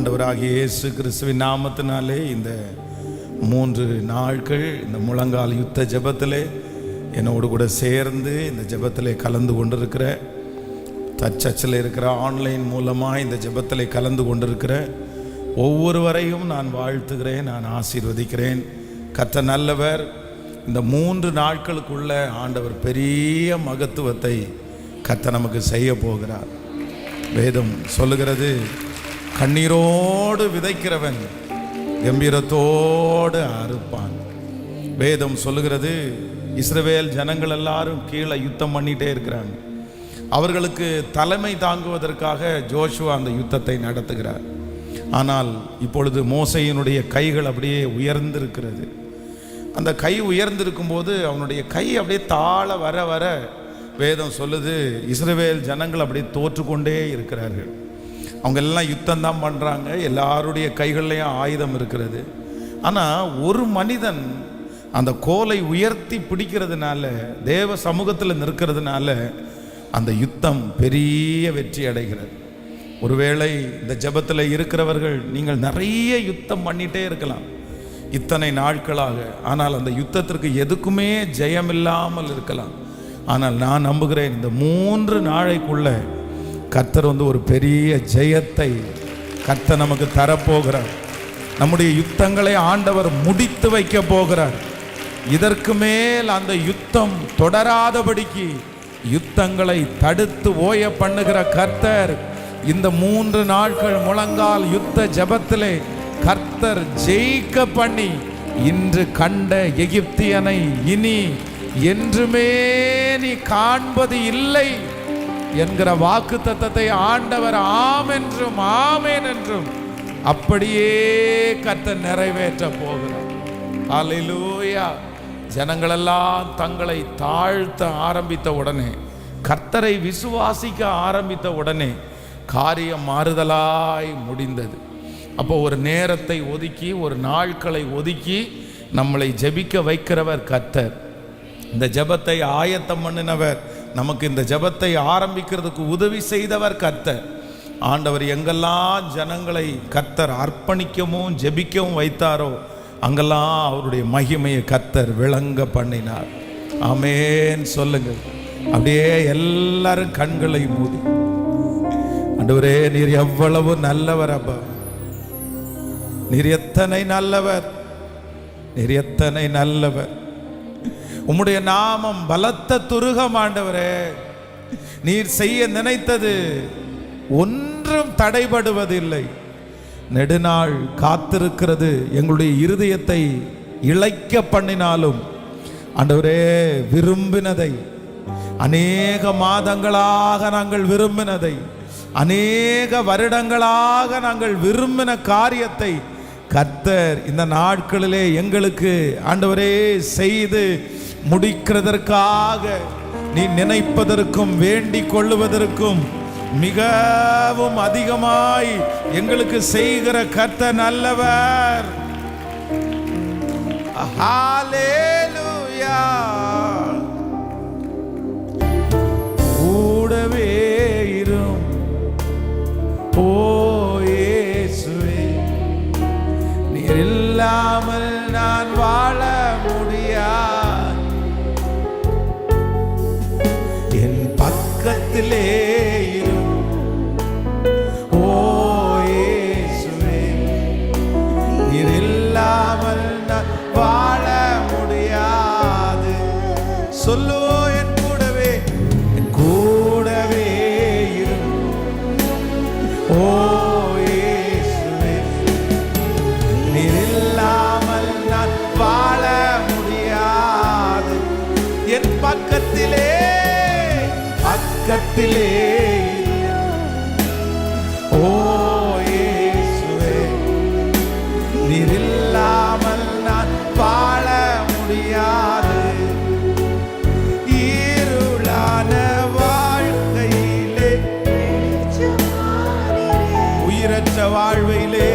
ஆண்டவராகிய இயேசு கிறிஸ்துவின் நாமத்தினாலே இந்த 3 நாட்கள் இந்த முழங்கால் யுத்த ஜெபத்திலே என்னோடு கூட சேர்ந்து இந்த ஜெபத்திலே கலந்து கொண்டிருக்கிற சர்ச்சில் இருக்கிற ஆன்லைன் மூலமாக இந்த ஜெபத்திலே கலந்து கொண்டிருக்கிற ஒவ்வொருவரையும் நான் வாழ்த்துகிறேன், நான் ஆசீர்வதிக்கிறேன். கர்த்தர் நல்லவர். இந்த 3 நாட்களுக்குள்ள ஆண்டவர் பெரிய மகத்துவத்தை கர்த்தர் நமக்கு செய்ய போகிறார். வேதம் சொல்லுகிறது, கண்ணீரோடு விதைக்கிறவன் கம்பீரத்தோடு அறுப்பான். வேதம் சொல்லுகிறது, இஸ்ரவேல் ஜனங்கள் எல்லாரும் கீழே யுத்தம் பண்ணிட்டே இருக்கிறாங்க. அவர்களுக்கு தலைமை தாங்குவதற்காக ஜோஷுவா அந்த யுத்தத்தை நடத்துகிறார். ஆனால் இப்பொழுது மோசையினுடைய கைகள் அப்படியே உயர்ந்திருக்கிறது. அந்த கை உயர்ந்திருக்கும் போது அவனுடைய கை அப்படியே தாழ வர வர வேதம் சொல்லுது, இஸ்ரவேல் ஜனங்கள் அப்படியே தோற்றுக்கொண்டே இருக்கிறார்கள். அவங்க எல்லாம் யுத்தம் தான் பண்ணுறாங்க, எல்லாருடைய கைகள்லையும் ஆயுதம் இருக்கிறது. ஆனால் ஒரு மனிதன் அந்த கோலை உயர்த்தி பிடிக்கிறதுனால, தேவ சமூகத்தில் நிற்கிறதுனால அந்த யுத்தம் பெரிய வெற்றி அடைகிறது. ஒருவேளை இந்த ஜெபத்தில் இருக்கிறவர்கள் நீங்கள் நிறைய யுத்தம் பண்ணிகிட்டே இருக்கலாம் இத்தனை நாட்களாக, ஆனால் அந்த யுத்தத்திற்கு எதுக்குமே ஜெயம் இல்லாமல் இருக்கலாம். ஆனால் நான் நம்புகிறேன், இந்த 3 நாளைக்குள்ள கர்த்தர் ஒரு பெரிய ஜெயத்தை கர்த்தர் நமக்கு தரப்போகிறார். நம்முடைய யுத்தங்களை ஆண்டவர் முடித்து வைக்க போகிறார். இதற்கு மேல் அந்த யுத்தம் தொடராதபடிக்கு யுத்தங்களை தடுத்து ஓய பண்ணுகிற கர்த்தர் இந்த 3 நாட்கள் முழங்கால் யுத்த ஜெபத்திலே கர்த்தர் ஜெயிக்க பண்ணி, இன்று கண்ட எகிப்தியனை இனி என்றுமே நீ காண்பது இல்லை என்கிற வாக்கு தத்தத்தை ஆண்டவர் ஆம் என்றும் ஆமேன் என்றும் அப்படியே கர்த்தர் நிறைவேற்ற போகிறார். ஹல்லேலூயா. ஜனங்களெல்லாம் தங்களை தாழ்த்த ஆரம்பித்த உடனே, கர்த்தரை விசுவாசிக்க ஆரம்பித்த உடனே காரியம் மாறுதலாய் முடிந்தது. அப்போ ஒரு நேரத்தை ஒதுக்கி, ஒரு நாட்களை ஒதுக்கி நம்மளை ஜெபிக்க வைக்கிறவர் கர்த்தர். இந்த ஜெபத்தை ஆயத்தம் பண்ணினவர், நமக்கு இந்த ஜெபத்தை ஆரம்பிக்கிறதுக்கு உதவி செய்தவர் கர்த்தர். ஆண்டவர் எங்கெல்லாம் ஜனங்களை கர்த்தர் அர்ப்பணிக்கவும் ஜெபிக்கவும் வைத்தாரோ அங்கெல்லாம் அவருடைய மகிமையை கர்த்தர் விளங்க பண்ணினார். ஆமென் சொல்லுங்கள். அப்படியே எல்லாரும் கண்களை மூடி, ஆண்டவரே நீர் எவ்வளவு நல்லவர் அப்பா, நீர் எத்தனை நல்லவர், நீர் எத்தனை நல்லவர். உம்முடைய நாமம் பலத்த துருகம் ஆண்டவரே. நீர் செய்ய நினைத்தது ஒன்றும் தடைபடுவதில்லை. நெடுநாள் காத்திருக்கிறது எங்களுடைய இருதயத்தை இளைக்க பண்ணினாலும் ஆண்டவரே, விரும்பினதை, அநேக மாதங்களாக நாங்கள் விரும்பினதை, அநேக வருடங்களாக நாங்கள் விரும்பின காரியத்தை கர்த்தர் இந்த நாட்களிலே எங்களுக்கு ஆண்டவரே செய்து முடிக்கிறதற்காக, நீ நினைப்பதற்கும் வேண்டிக் கொள்ளுவதற்கும் மிகவும் அதிகமாய் எங்களுக்கு செய்கிற கர்த்தர் நல்லவர். ஹல்லேலூயா. கூடவே இரும் ஓ இயேசுவே, நீர் இல்லாமல் நான் வாழ முடியாது. என் பக்கத்திலே இரும் ஓ இயேசுவே, நீர் இல்லாமல் நான் வாழ முடியாது. சொல்லு, என் கூடவே, என் கூடவே இரும் ஓ இயேசுவே, நீர் இல்லாமல் நான் வாழ முடியாது. என் பக்கத்திலே, பக்கத்திலே ஓ இயேசுவே, நீர் இல்லாமல் நான் வாழ முடியாது. இருளான வாழ்க்கையிலே, உயிரற்ற வாழ்விலே,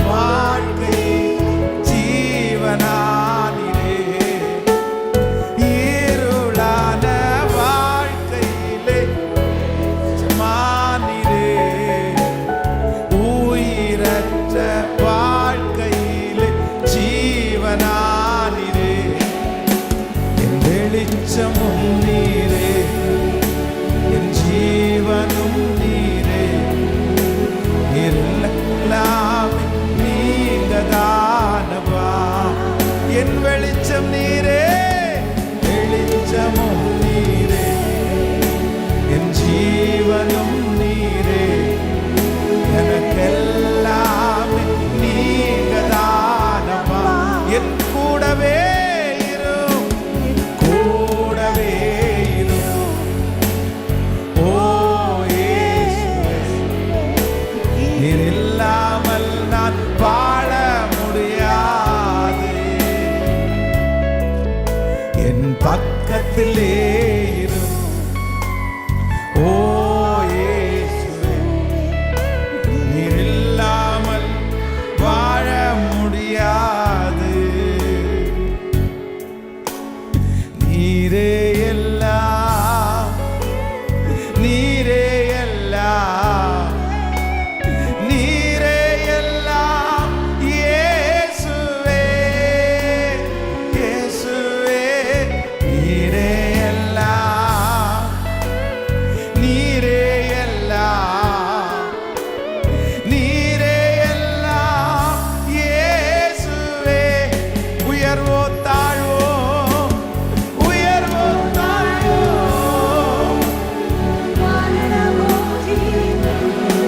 வாழ்க்கை ஜீவனானிலே, இருளான வாழ்க்கையிலே மானிலே, நீர் இல்லாமல் நான் வாழ முடியாது. என் பக்கத்திலே இரும் ஓ இயேசுவே, நீர் இல்லாமல் வாழ முடியாது. நீரே எல்லாம், நீரே எல்லாம், நீரே எல்லாம் இயேசுவே, இயேசுவே. நீரே எல்லாம், நீரே எல்லாம், நீரே எல்லாம் இயேசுவே. உயர்வோ தாழ்வோ, உயர்வோ தாழ்வோ,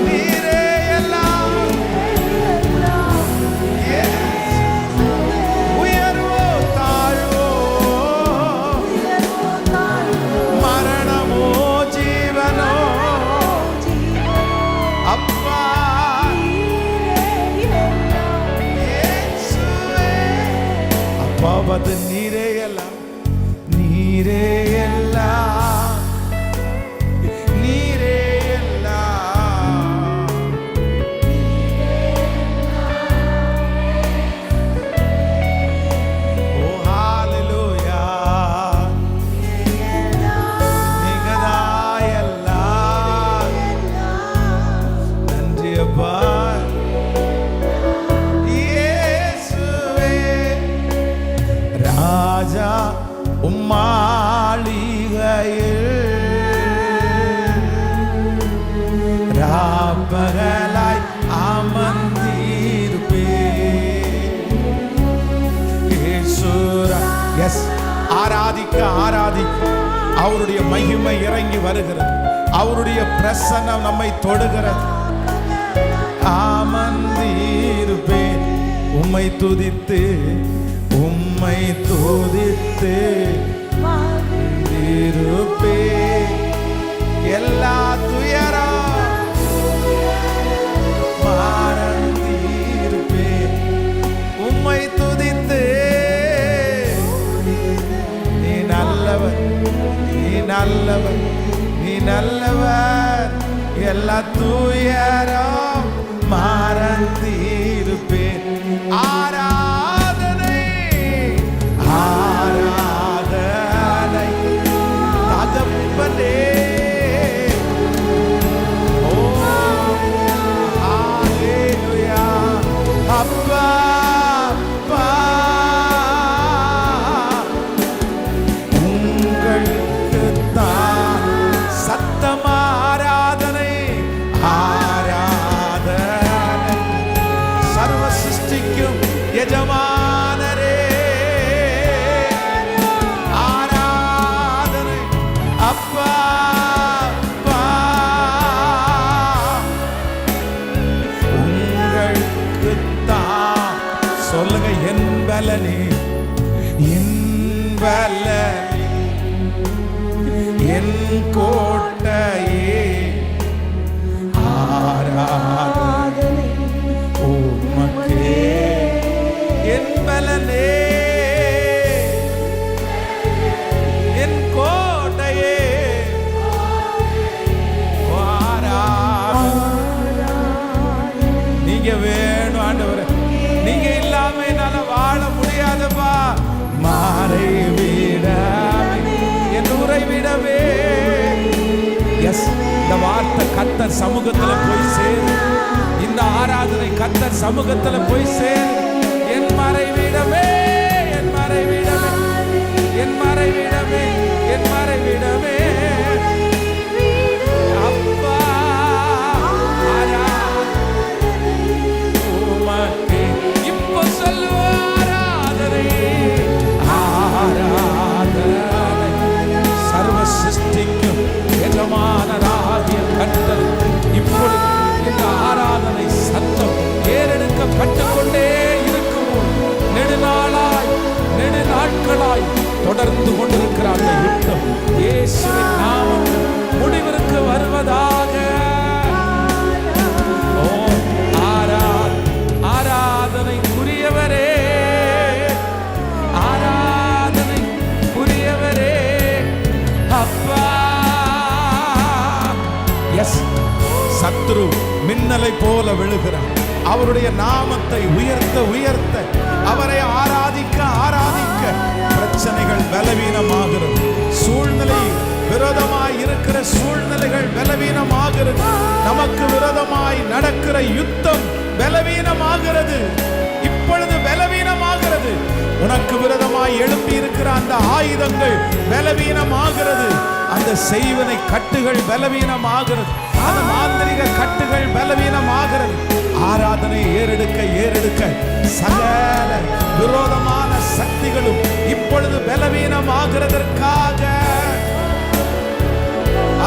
நீரே எல்லாம். உயர்வோ தாழ்வோ, மரணமோ ஜீவனோ, அப்பா இயேசுவே. அப்பாவது நீரே எல்லாம், நீரே எல்லாம், நீரே எல்லாம். ஓ ஹalleluya, நீங்கதான் எல்லாம். நன்றி அப்பா இயேசுவே. ராஜா உம்மாளிகையில் ராப்பகலாய் அமர்ந்திருப்பே. எஸ், ஆராதிக்க ஆராதிக்க அவருடைய மகிமை இறங்கி வருகிறது. அவருடைய பிரசன்னம் நம்மை தொடுகிறது. அமர்ந்திருப்பேன் உம்மை துதித்து, உம்மை துதித்து இருப்பே. எல்லா துயரம் மறந்திருப்பே, உம்மை துதித்து. நீ நல்லவர், நீ நல்லவர், நீ நல்லவர். எல்லா துயரம் மறந்திருப்பேன். ஆராதனை, ஆராதனை தகப்பனே. ஓ ஹalleluya, அப்பா அப்பா. உங்களுக்கு தான் சத்தம் ஆராதனை, ஆராதனை. சர்வ சிருஷ்டிக்கும் எஜமானரே ஆராதனை. அப்பா அப்பா, உங்களுக்குத்தான். சொல்லுங்க, என் பலனே, என் பலனே, என் கோட்டையே. ஆராதனை உமக்கே. என் பலனே, என் கோட்டையே. நீங்க வேணும் ஆண்டவரே, நீங்க இல்லாம என்னால வாழ முடியாதுப்பா. மாறை விடவே, என் உரை விடவே. எஸ், இந்த வார்த்தை கர்த்தர் சமூகத்துல போய் சேரு. இந்த ஆராதனை கர்த்தர் சமூகத்துல போய் சேரு. என் மறைவிடமே, என் மறைவிடமே, என் மறைவிடமே, என் மறைவிடமே. அப்பா உமக்கே. இப்போ சொல்லுவார் ஆராதனை, ஆராதனை. சர்வ சிருஷ்டிக்கும் எஜமானராகிய கர்த்தர் இப்பொழுது இந்த ஆராதனை சத்தம் ஏறெடுக்கப்பட்டு கொண்டே இருக்கும். நெடுநாளாய், நெடுநாட்களாய் தொடர்ந்து கொண்டிருக்கிற அந்த யுத்தம் இயேசுவின் நாமத்தில் முடிவிற்கு வருவதாக. ஓ விழுகிறான். அவருடைய நாமத்தை உயர்த்த உயர்த்த, அவரை ஆராதிக்க ஆராதிக்க பிரச்சனைகள் பலவீனமாகிறது. சூழ்நிலை விரோதமாய் இருக்கிற சூழ்நிலைகள் பலவீனமாகிறது. நமக்கு விரோதமாய் நடக்கிற யுத்தம் பலவீனமாகிறது. இப்பொழுது பலவீனமாகிறது. உனக்கு விரோதமாய் எழுப்பி இருக்கிற அந்த ஆயுதங்கள் பலவீனமாகிறது. அந்த செய்வனை கட்டுகள் பலவீனமாகிறது. அந்த மாந்திரிக கட்டுகள் பலவீனமாகிறது. ஆராதனை ஏறெடுக்க ஏறெடுக்க சகல விரோதமான சக்திகளும் இப்பொழுது பலவீனமாகிறதற்காக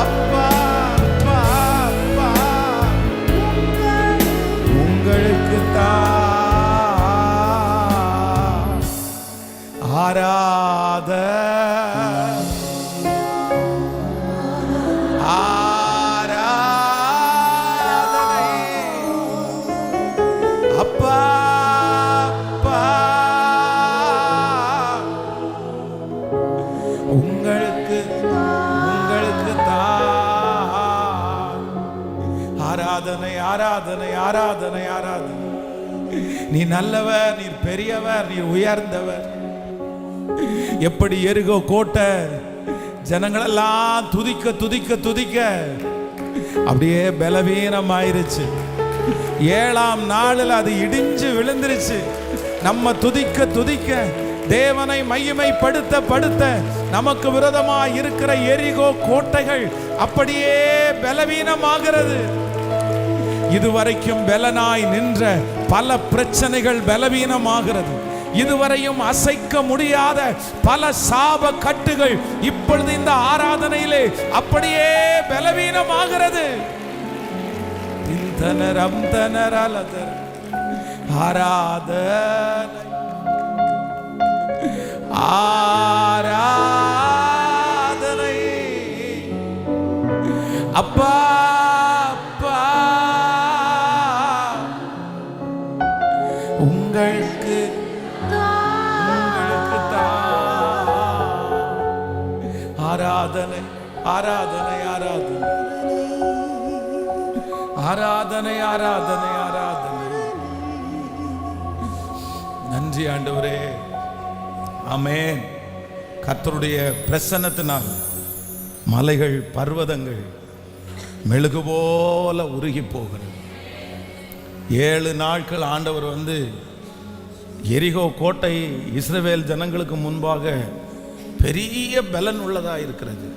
அப்பா அப்பா அப்பா உங்களுக்கு தான் ஆராதனை. அப்பா அப்பா உங்களுக்கு தான் ஆராதனை ஆராதனை ஆராதனை ஆராதனை. நீ நல்லவர், நீர் பெரியவர், நீர் உயர்ந்தவர். எப்படி எரிகோ கோட்டை ஜனங்களெல்லாம் துதிக்க துதிக்க துதிக்க அப்படியே பலவீனமாயிருச்சு. 7ஆம் நாளில் அது இடிஞ்சு விழுந்துருச்சு. நம்ம துதிக்க துதிக்க, தேவனை மகிமைப்படுத்த படுத்த, நமக்கு விரோதமாய் இருக்கிற எரிகோ கோட்டைகள் அப்படியே பலவீனமாகிறது. இதுவரைக்கும் பலனாய் நின்ற பல பிரச்சனைகள் பலவீனமாகிறது. இதுவரையும் அசைக்க முடியாத பல சாப கட்டுகள் இப்பொழுது இந்த ஆராதனையிலே அப்படியே பலவீனமாகிறது. ஆராதனை ஆராதனை அப்பா அப்பா உங்களுக்கு ஆராதனை ஆராதனை ஆராதனை ஆராதனை ஆராதனை ஆராதனை. நன்றி ஆண்டவரே. ஆமென். கர்த்தருடைய பிரசன்னத்தினால் மலைகள் பர்வதங்கள் மெழுகு போல உருகி போகிறது. 7 நாட்கள் ஆண்டவர் எரிகோ கோட்டை இஸ்ரவேல் ஜனங்களுக்கு முன்பாக பெரிய பலன் உள்ளதாக இருக்கிறது.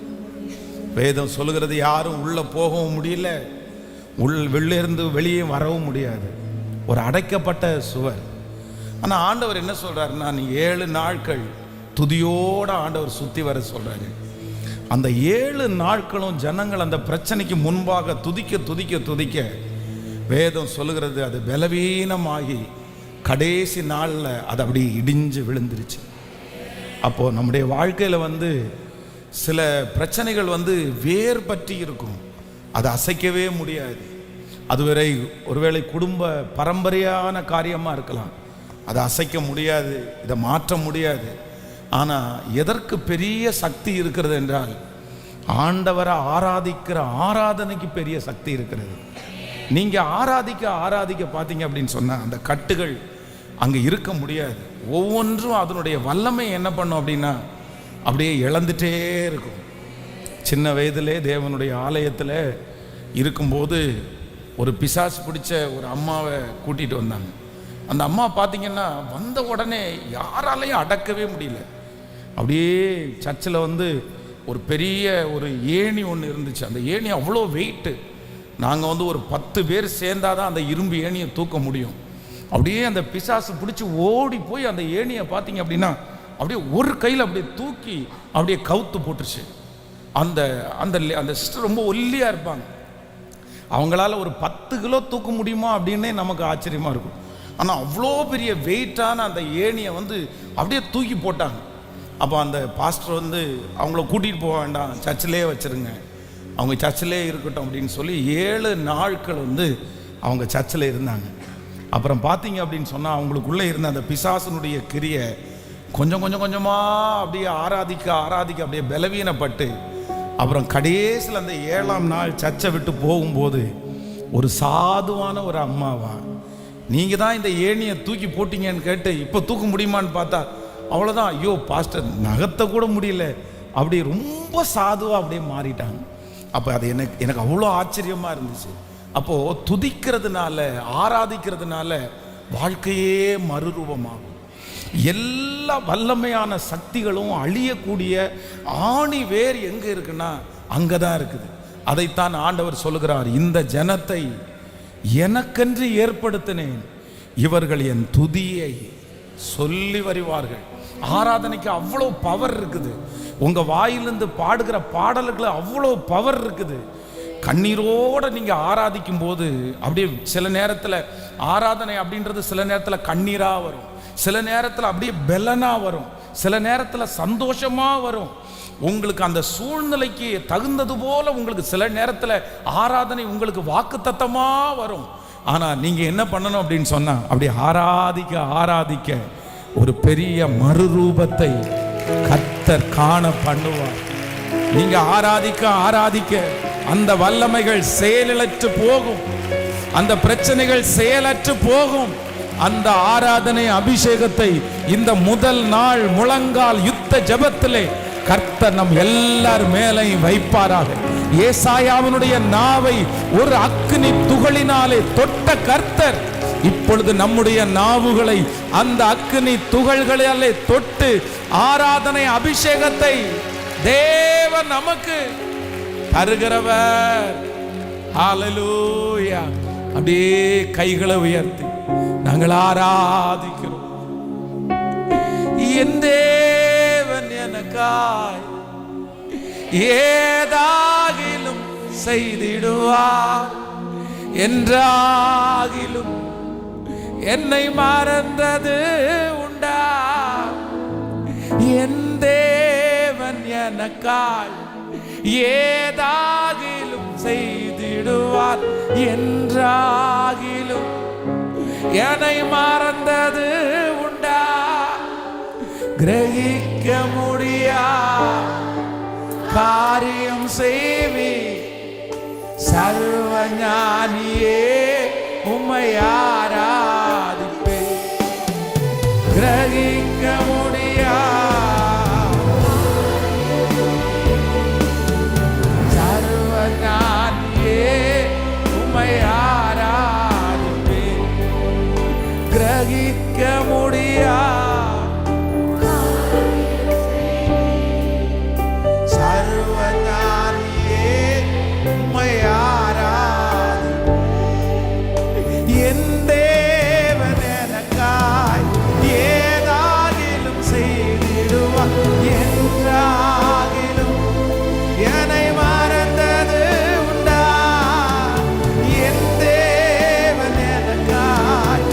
வேதம் சொல்லுகிறது, யாரும் உள்ள போகவும் முடியல, வெளியிருந்து வெளியே வரவும் முடியாது. ஒரு அடைக்கப்பட்ட சுவர். ஆனால் ஆண்டவர் என்ன சொல்றாருன்னா, நீ 7 நாட்கள் துதியோட ஆண்டவர் சுத்தி வர சொல்றாரு. அந்த 7 நாட்களும் ஜனங்கள் அந்த பிரச்சனைக்கு முன்பாக துதிக்க துதிக்க துதிக்க வேதம் சொல்லுகிறது, அது பலவீனமாகி கடைசி நாளில் அது அப்படி இடிஞ்சு விழுந்துருச்சு. அப்போது நம்முடைய வாழ்க்கையில் சில பிரச்சனைகள் வேர் பற்றி இருக்கும். அதை அசைக்கவே முடியாது. அதுவரை ஒருவேளை குடும்ப பரம்பரையான காரியமாக இருக்கலாம். அதை அசைக்க முடியாது, இதை மாற்ற முடியாது. ஆனால் எதற்கு பெரிய சக்தி இருக்கிறது என்றால், ஆண்டவரை ஆராதிக்கிற ஆராதனைக்கு பெரிய சக்தி இருக்கிறது. நீங்கள் ஆராதிக்க ஆராதிக்க பார்த்தீங்க அப்படின்னு சொன்னால் அந்த கட்டுகள் அங்கே இருக்க முடியாது. ஒவ்வொன்றும் அதனுடைய வல்லமை என்ன பண்ணும் அப்படின்னா அப்படியே இழந்துட்டே இருக்கும். சின்ன வயதிலே தேவனுடைய ஆலயத்தில் இருக்கும்போது ஒரு பிசாசு பிடிச்ச ஒரு அம்மாவை கூட்டிகிட்டு வந்தாங்க. அந்த அம்மா பார்த்தீங்கன்னா வந்த உடனே யாராலையும் அடக்கவே முடியல. அப்படியே சர்ச்சில் ஒரு பெரிய ஒரு ஏணி ஒன்று இருந்துச்சு. அந்த ஏணி அவ்வளோ வெயிட்டு. நாங்கள் ஒரு 10 பேர் சேர்ந்தாதான் அந்த இரும்பு ஏணியை தூக்க முடியும். அப்படியே அந்த பிசாசு பிடிச்சி ஓடி போய் அந்த ஏணியை பார்த்தீங்க அப்படின்னா அப்படியே ஒரு கையில் அப்படியே தூக்கி அப்படியே கவுத்து போட்டுருச்சு. அந்த அந்த அந்த சிஸ்டர் ரொம்ப ஒல்லியாக இருப்பாங்க. அவங்களால ஒரு 10 கிலோ தூக்க முடியுமா அப்படின்னே நமக்கு ஆச்சரியமாக இருக்கும். ஆனால் அவ்வளோ பெரிய வெயிட்டான அந்த ஏணியை அப்படியே தூக்கி போட்டாங்க. அப்போ அந்த பாஸ்டர் அவங்கள கூட்டிகிட்டு போக வேண்டாம், சர்ச்சிலே வச்சுருங்க, அவங்க சர்ச்சிலே இருக்கட்டும் அப்படின்னு சொல்லி 7 நாட்கள் அவங்க சர்ச்சில் இருந்தாங்க. அப்புறம் பார்த்தீங்க அப்படின்னு சொன்னால் அவங்களுக்குள்ளே இருந்த அந்த பிசாசனுடைய கிரியை கொஞ்சம் கொஞ்சம் கொஞ்சமாக அப்படியே ஆராதிக்க ஆராதிக்க அப்படியே பலவீனப்பட்டு, அப்புறம் கடைசியில் அந்த 7ஆம் நாள் சர்ச்சை விட்டு போகும்போது ஒரு சாதுவான ஒரு அம்மாவா, நீங்கள் தான் இந்த ஏணியை தூக்கி போட்டீங்கன்னு கேட்டு இப்போ தூக்க முடியுமான்னு பார்த்தா அவ்வளோதான், ஐயோ பாஸ்டர் நகத்தை கூட முடியல, அப்படி ரொம்ப சாதுவாக அப்படியே மாறிட்டாங்க. அப்போ அது எனக்கு அவ்வளோ ஆச்சரியமாக இருந்துச்சு. அப்போது துதிக்கிறதுனால, ஆராதிக்கிறதுனால வாழ்க்கையே மறுரூபமாகும். எல்லா வல்லமையான சக்திகளும் அழியக்கூடிய ஆணி வேர் எங்கே இருக்குன்னா அங்கே தான் இருக்குது. அதைத்தான் ஆண்டவர் சொல்லுகிறார், இந்த ஜனத்தை எனக்கென்று ஏற்படுத்தினேன், இவர்கள் என் துதியை சொல்லி வருவார்கள். ஆராதனைக்கு அவ்வளோ பவர் இருக்குது. உங்கள் வாயிலிருந்து பாடுகிற பாடல்கள் அவ்வளோ பவர் இருக்குது. கண்ணீரோடு நீங்கள் ஆராதிக்கும் போது அப்படியே சில நேரத்தில் ஆராதனை அப்படின்றது சில நேரத்தில் கண்ணீராக வரும், சில நேரத்தில் அப்படியே பெலனாக வரும், சில நேரத்தில் சந்தோஷமாக வரும். உங்களுக்கு அந்த சூழ்நிலைக்கு தகுந்தது போல உங்களுக்கு சில நேரத்தில் ஆராதனை உங்களுக்கு வாக்குத்தத்தமாக வரும். ஆனால் நீங்கள் என்ன பண்ணணும் அப்படின்னு சொன்னால், அப்படி ஆராதிக்க ஆராதிக்க ஒரு பெரிய மறுரூபத்தை கர்த்தர் காண பண்ணுவார். நீங்க ஆராதிக்க ஆராதிக்க அந்த வல்லமைகள் செயலற்று போகும், அந்த பிரச்சனைகள் செயலற்று போகும். அந்த ஆராதனை அபிஷேகத்தை இந்த முதல் நாள் முழங்கால் யுத்த ஜெபத்திலே கர்த்தர் நம் எல்லார் மேலையும் வைப்பாராக. ஏசாயாவினுடைய நாவை ஒரு அக்கினி துகளினாலே தொட்ட கர்த்தர் இப்பொழுது நம்முடைய நாவுகளை அந்த அக்கினி துகள்களிலே தொட்டு ஆராதனை அபிஷேகத்தை தேவன் நமக்கு தருகிறவர். ஹல்லேலூயா. அப்படியே கைகளை உயர்த்தி நாங்கள் ஆராதிக்கிறோம். என் தேவன் எனக்காய் ஏதாகிலும் செய்திடுவார், என்றாகிலும் என்னை மறந்தது உண்டா? என் தேவன் எனக்காய் ஏதாகிலும் செய்திடுவார், என்றாகிலும் என்னை மறந்தது உண்டா? கிரகிக்க முடியா காரியம் செய்வி சர்வ ஞானியே, உம்மை ஆராதிப்பே. கிரகிக்க முடியா சர்வ ஞானியே, உம்மை ஆராதிப்பே. கிரகிக்க முடியா சர்வ ஞானியே, உம்மை ஆராதிப்பே. என் தேவன் எனக்காய் ஏதாகிலும் செய்திடுவார், என்றாகிலும் என்னை மறந்தது உண்டா? என் தேவன் எனக்காய்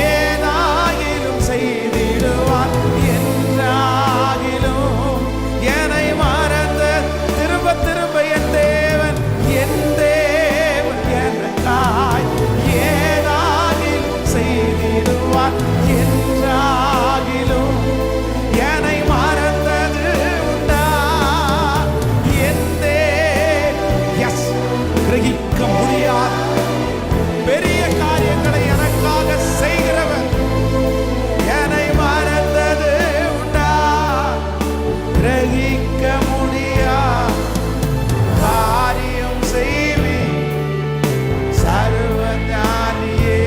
ஏதாகிலும் செய்திடுவார், என்றாகிலும் என்னை மறந்த திரும்ப திரும்ப என் தேவன் எனக்காய் ஏதாகிலும் செய்திடுவார், என்றாகிலும் என்னை மறந்தது உண்டா? என் எஸ் கிரகிக்க முடியாத பெரிய காரியங்களை எனக்காக செய்கிறவர், என்னை மறந்தது உண்டா? கிரகிக்க முடியா காரியம் செய்வி சர்வ ஞானியே,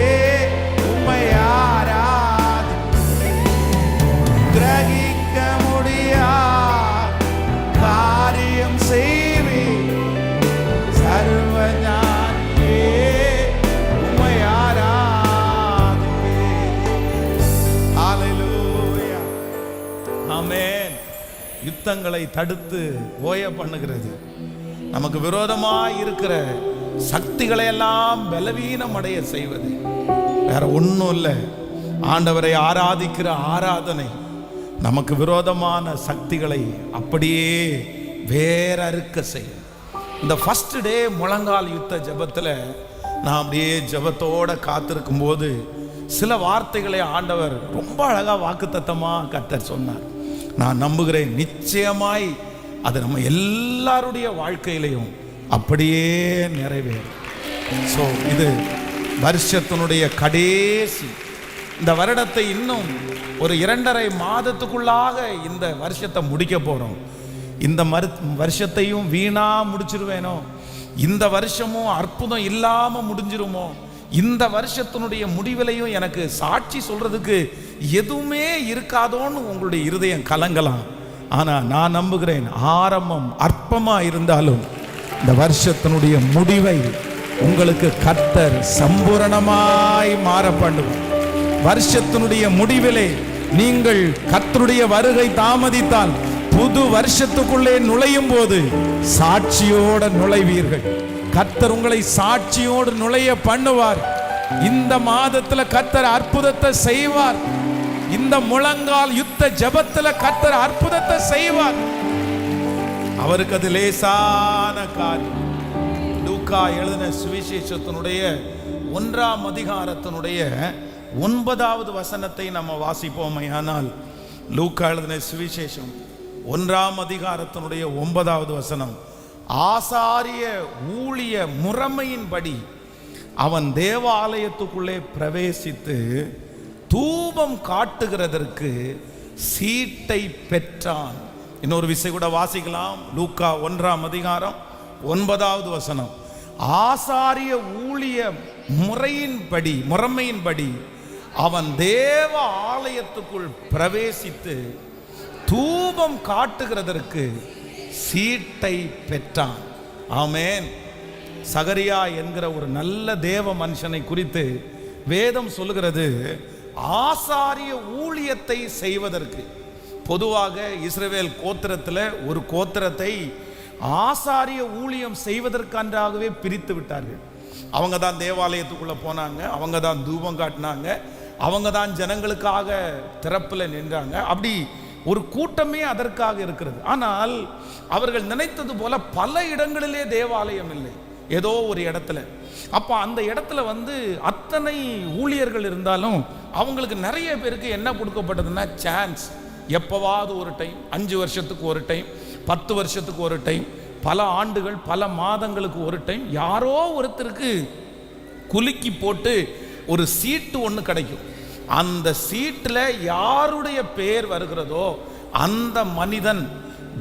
உம்மை ஆராதிப்பே. கிரகிக்க முடியா காரியம் செய்வி சர்வ ஞானியே, உம்மை ஆராதிப்பே. ஹல்லேலூயா. ஆமென். யுத்தங்களை தடுத்து ஓய பண்ணுகிறது, நமக்கு விரோதமாய் இருக்கிற சக்திகளை எல்லாம் பலவீனம் அடைய செய்வது வேற ஒன்றும் இல்லை. ஆண்டவரை ஆராதிக்கிற ஆராதனை நமக்கு விரோதமான சக்திகளை அப்படியே வேற அறுக்க செய்யும். இந்த ஃபர்ஸ்ட் டே முழங்கால் யுத்த ஜெபத்தில் நான் அப்படியே ஜெபத்தோட காத்திருக்கும் போது சில வார்த்தைகளை ஆண்டவர் ரொம்ப அழகா வாக்குத்தத்தமாக கர்த்தர் சொன்னார். நான் நம்புகிறேன், நிச்சயமாய் அது நம்ம எல்லாருடைய வாழ்க்கையிலையும் அப்படியே நிறைவேறும். ஸோ இது வருஷத்தினுடைய கடைசி. இந்த வருடத்தை இன்னும் ஒரு 2.5 மாதத்துக்குள்ளாக இந்த வருஷத்தை முடிக்க போறோம். இந்த வருஷத்தையும் வீணா முடிச்சிருவேனோ, இந்த வருஷமும் அற்புதம் இல்லாம முடிஞ்சிருமோ, இந்த வருஷத்தினுடைய முடிவிலையும் எனக்கு சாட்சி சொல்றதுக்கு எதுவுமே இருக்காதோன்னு உங்களுடைய இருதயம் கலங்கலாம். ஆனா நான் நம்புகிறேன், ஆரம்பம் அற்பமா இருந்தாலும் இந்த வருஷத்தினுடைய முடிவை உங்களுக்கு கர்த்தர் சம்பூரணமாய் மாற பண்ணுவார். வருஷத்தினுடைய முடிவிலே நீங்கள் கர்த்தருடைய வருகை தாமதித்தால் புது வருஷத்துக்குள்ளே நுழையும் போது சாட்சியோடு நுழைவீர்கள். கர்த்தர் உங்களை சாட்சியோடு நுழைய பண்ணுவார். இந்த மாதத்துல கர்த்தர் அற்புதத்தை செய்வார். இந்த முழங்கால் யுத்த ஜெபத்துல கர்த்தர் அற்புதத்தை செய்வார். அவருக்கு அது லேசான காரியம். லூக்கா எழுதின சுவிசேஷத்தினுடைய 1ஆம் அதிகாரத்தினுடைய 9வது வசனத்தை நம்ம வாசிப்போமே. ஆனால் லூக்கா எழுதின சுவிசேஷம் 1ஆம் அதிகாரத்தினுடைய 9வது வசனம், ஆசாரிய ஊழிய முறைமையின்படி அவன் தேவாலயத்துக்குள்ளே பிரவேசித்து தூபம் காட்டுகிறதற்கு சீட்டை பெற்றான். இன்னொரு விசை கூட வாசிக்கலாம். லூக்கா 1ஆம் அதிகாரம் 9வது வசனம், ஆசாரிய ஊழிய முறைமையின்படி அவன் தேவ ஆலயத்துக்குள் பிரவேசித்து தூபம் காட்டுகிறதற்கு சீட்டை பெற்றான். ஆமென். சகரியா என்கிற ஒரு நல்ல தேவ மனுஷனை குறித்து வேதம் சொல்லுகிறது, ஆசாரிய ஊழியத்தை செய்வதற்கு. பொதுவாக இஸ்ரவேல் கோத்திரத்தில் ஒரு கோத்திரத்தை ஆசாரிய ஊழியம் செய்வதற்காகவே பிரித்து விட்டார்கள். அவங்க தான் தேவாலயத்துக்குள்ள போனாங்க, அவங்க தான் தூபம் காட்டினாங்க, அவங்க தான் ஜனங்களுக்காக திறப்பில் நின்றாங்க. அப்படி ஒரு கூட்டமே அதற்காக இருக்கிறது. ஆனால் அவர்கள் நினைத்தது போல பல இடங்களிலே தேவாலயம் இல்லை, ஏதோ ஒரு இடத்துல. அப்போ அந்த இடத்துல அத்தனை ஊழியர்கள் இருந்தாலும் அவங்களுக்கு நிறைய பேருக்கு என்ன கொடுக்கப்பட்டதுன்னா சான்ஸ். எப்போவாவது ஒரு டைம், 5 வருஷத்துக்கு ஒரு டைம், 10 வருஷத்துக்கு ஒரு டைம், பல ஆண்டுகள் பல மாதங்களுக்கு ஒரு டைம் யாரோ ஒருத்தருக்கு குலுக்கி போட்டு ஒரு சீட்டு ஒன்று கிடைக்கும். அந்த சீட்டில் யாருடைய பேர் வருகிறதோ அந்த மனிதன்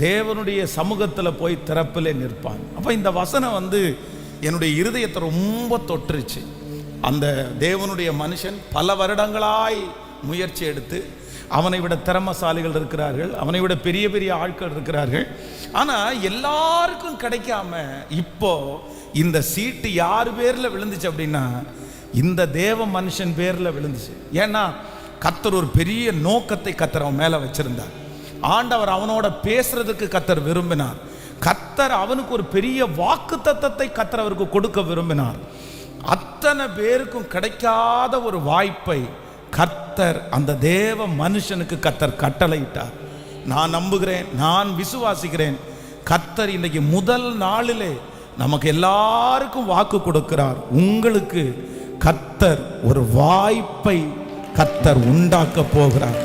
தேவனுடைய சமூகத்தில் போய் திறப்பிலே நிற்பான். அப்போ இந்த வசனம் என்னுடைய இருதயத்தை ரொம்ப தொற்றுச்சு. அந்த தேவனுடைய மனுஷன் பல வருடங்களாய் முயற்சி எடுத்து, அவனை விட திறமசாலிகள் இருக்கிறார்கள், அவனை விட பெரிய பெரிய ஆட்கள் இருக்கிறார்கள், ஆனால் எல்லாருக்கும் கிடைக்காம இப்போ இந்த சீட்டு யார் பேரில் விழுந்துச்சு அப்படின்னா இந்த தேவ மனுஷன் பேரில் விழுந்துச்சு. ஏன்னா கர்த்தர் ஒரு பெரிய நோக்கத்தை கர்த்தர் அவன் மேலே வச்சிருந்தார். ஆண்டவர் அவனோட பேசுறதுக்கு கர்த்தர் விரும்பினார். கர்த்தர் அவனுக்கு ஒரு பெரிய வாக்கு தத்தத்தை கர்த்தர் அவருக்கு கொடுக்க விரும்பினார். அத்தனை பேருக்கும் கிடைக்காத ஒரு வாய்ப்பை கர்த்தர் அந்த தேவ மனுஷனுக்கு கர்த்தர் கட்டளையிட்டார். நான் நம்புகிறேன், நான் விசுவாசிக்கிறேன், கர்த்தர் இன்னைக்கு முதல் நாளிலே நமக்கு எல்லாருக்கும் வாக்கு கொடுக்கிறார். உங்களுக்கு கர்த்தர் ஒரு வாய்ப்பை கர்த்தர் உண்டாக்க போகிறார்.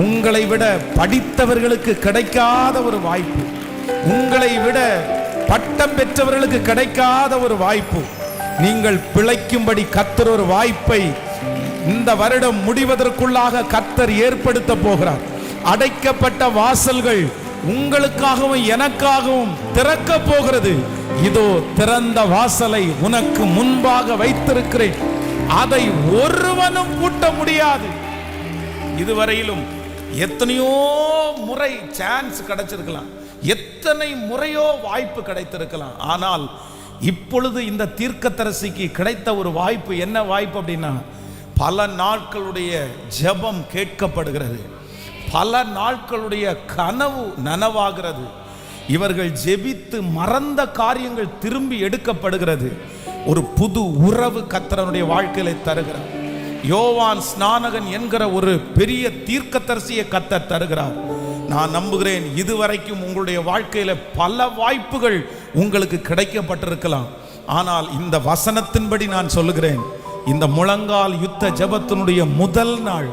உங்களை விட படித்தவர்களுக்கு கிடைக்காத ஒரு வாய்ப்பு, உங்களை விட பட்டம் பெற்றவர்களுக்கு கிடைக்காத ஒரு வாய்ப்பு, நீங்கள் பிழைக்கும்படி கர்த்தர் ஒரு வாய்ப்பை இந்த வருடம் முடிவதற்குள்ளாக கர்த்தர் ஏற்படுத்த போகிறார். அடைக்கப்பட்ட வாசல்கள் உங்களுக்காகவும் எனக்காகவும் திறக்க போகிறது. இதோ திறந்த வாசலை உனக்கு முன்பாக வைத்திருக்கிறேன், அதை ஒருவனும் பூட்ட முடியாது. இதுவரையிலும் எத்தனையோ முறை சான்ஸ் கிடைச்சிருக்கலாம், எத்தனை முறையோ வாய்ப்பு கிடைத்திருக்கலாம். ஆனால் இப்பொழுது இந்த தீர்க்கதரிசிக்கு கிடைத்த ஒரு வாய்ப்பு. என்ன வாய்ப்பு அப்படின்னா, பல நாட்களுடைய ஜெபம் கேட்கப்படுகிறது, பல நாட்களுடைய கனவு நனவாகிறது, இவர்கள் ஜெபித்து மறந்த காரியங்கள் திரும்பி எடுக்கப்படுகிறது, ஒரு புது உறவு கர்த்தருடைய வாழ்க்கையில தருகிறார். யோவான் ஸ்நானகன் என்கிற ஒரு பெரிய தீர்க்கதரிசியை கர்த்தர் தருகிறார். நான் நம்புகிறேன், இதுவரைக்கும் உங்களுடைய வாழ்க்கையில பல வாய்ப்புகள் உங்களுக்கு கிடைக்கப்பட்டிருக்கலாம். ஆனால் இந்த வசனத்தின்படி நான் சொல்லுகிறேன், இந்த முழங்கால் யுத்த ஜெபத்தினுடைய முதல் நாள்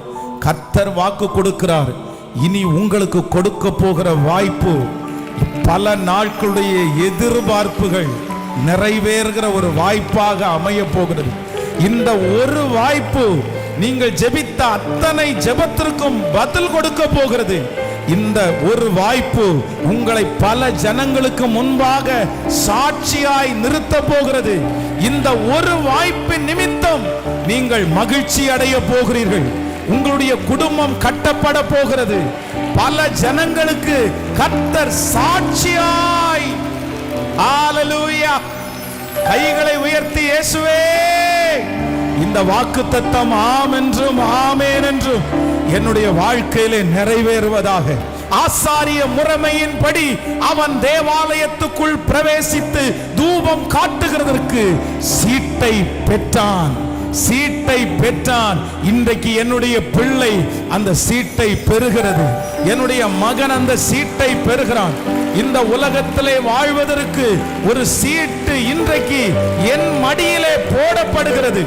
கர்த்தர் வாக்கு கொடுக்கிறார். இனி உங்களுக்கு கொடுக்க போகிற வாய்ப்பு, பல நாட்களுடைய எதிர்பார்ப்புகள், நிறைவேறுகிற ஒரு வாய்ப்பாக அமைய போகிறது. இந்த ஒரு வாய்ப்பு நீங்கள் ஜெபித்த அத்தனை ஜெபத்திற்கும் பதில் கொடுக்க போகிறது. இந்த ஒரு வாய்ப்பு உங்களை பல ஜனங்களுக்கு முன்பாக சாட்சியாய் நிறுத்த போகிறது. இந்த ஒரு வாய்ப்பின் நிமித்தம் நீங்கள் மகிழ்ச்சி அடைய போகிறீர்கள். உங்களுடைய குடும்பம் கட்டப்பட போகிறது. பல ஜனங்களுக்கு கர்த்தர் சாட்சியாய். ஹல்லேலூயா! கைகளை உயர்த்தி இயேசுவே, இந்த வாக்குத்தத்தம் ஆம் என்றும் ஆமென் என்றும் என்னுடைய வாழ்க்கையிலே நிறைவேறுவதாக. ஆசாரிய முறைமையின்படி அவன் தேவாலயத்துக்குள் பிரவேசித்து தூபம் காட்டுகிறதற்கு சீட்டை பெற்றான். இன்றைக்கு என்னுடைய பிள்ளை அந்த சீட்டை பெறுகிறது. என்னுடைய மகன் அந்த சீட்டை பெறுகிறான். இந்த உலகத்திலே வாழ்வதற்கு ஒரு சீட்டு இன்றைக்கு என் மடியிலே போடப்படுகிறது.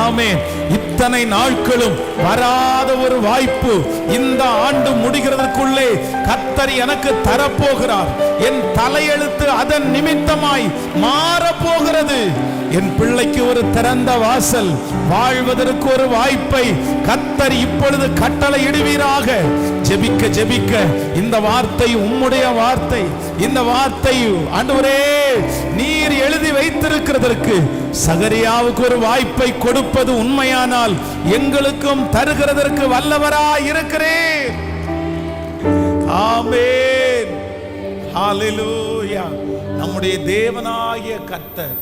ஆமென். இத்தனை நாட்களும் வராத ஒரு வாய்ப்பு இந்த ஆண்டு முடிகிறதற்குள்ளே கர்த்தர் எனக்கு தரப்போகிறார். என் தலையெழுத்து அதன் நிமித்தமாய் மாறப்போகிறது. என் பிள்ளைக்கு ஒரு திறந்த வாசல், வாழ்வதற்கு ஒரு வாய்ப்பை கர்த்தர் இப்பொழுது கட்டளை இடுவீராக. ஜெபிக்க ஜெபிக்க இந்த வார்த்தை உம்முடைய வார்த்தை. இந்த வார்த்தை ஆண்டவரே நீர் எழுதி வைத்திருக்கிறதற்கு சகரியாவுக்கு ஒரு வாய்ப்பை கொடுப்பது உண்மையானால் எங்களுக்கும் தருகிறதற்கு வல்லவராய் இருக்கிறேன். ஆமென். ஹல்லேலூயா! நம்முடைய தேவனாகிய கர்த்தர்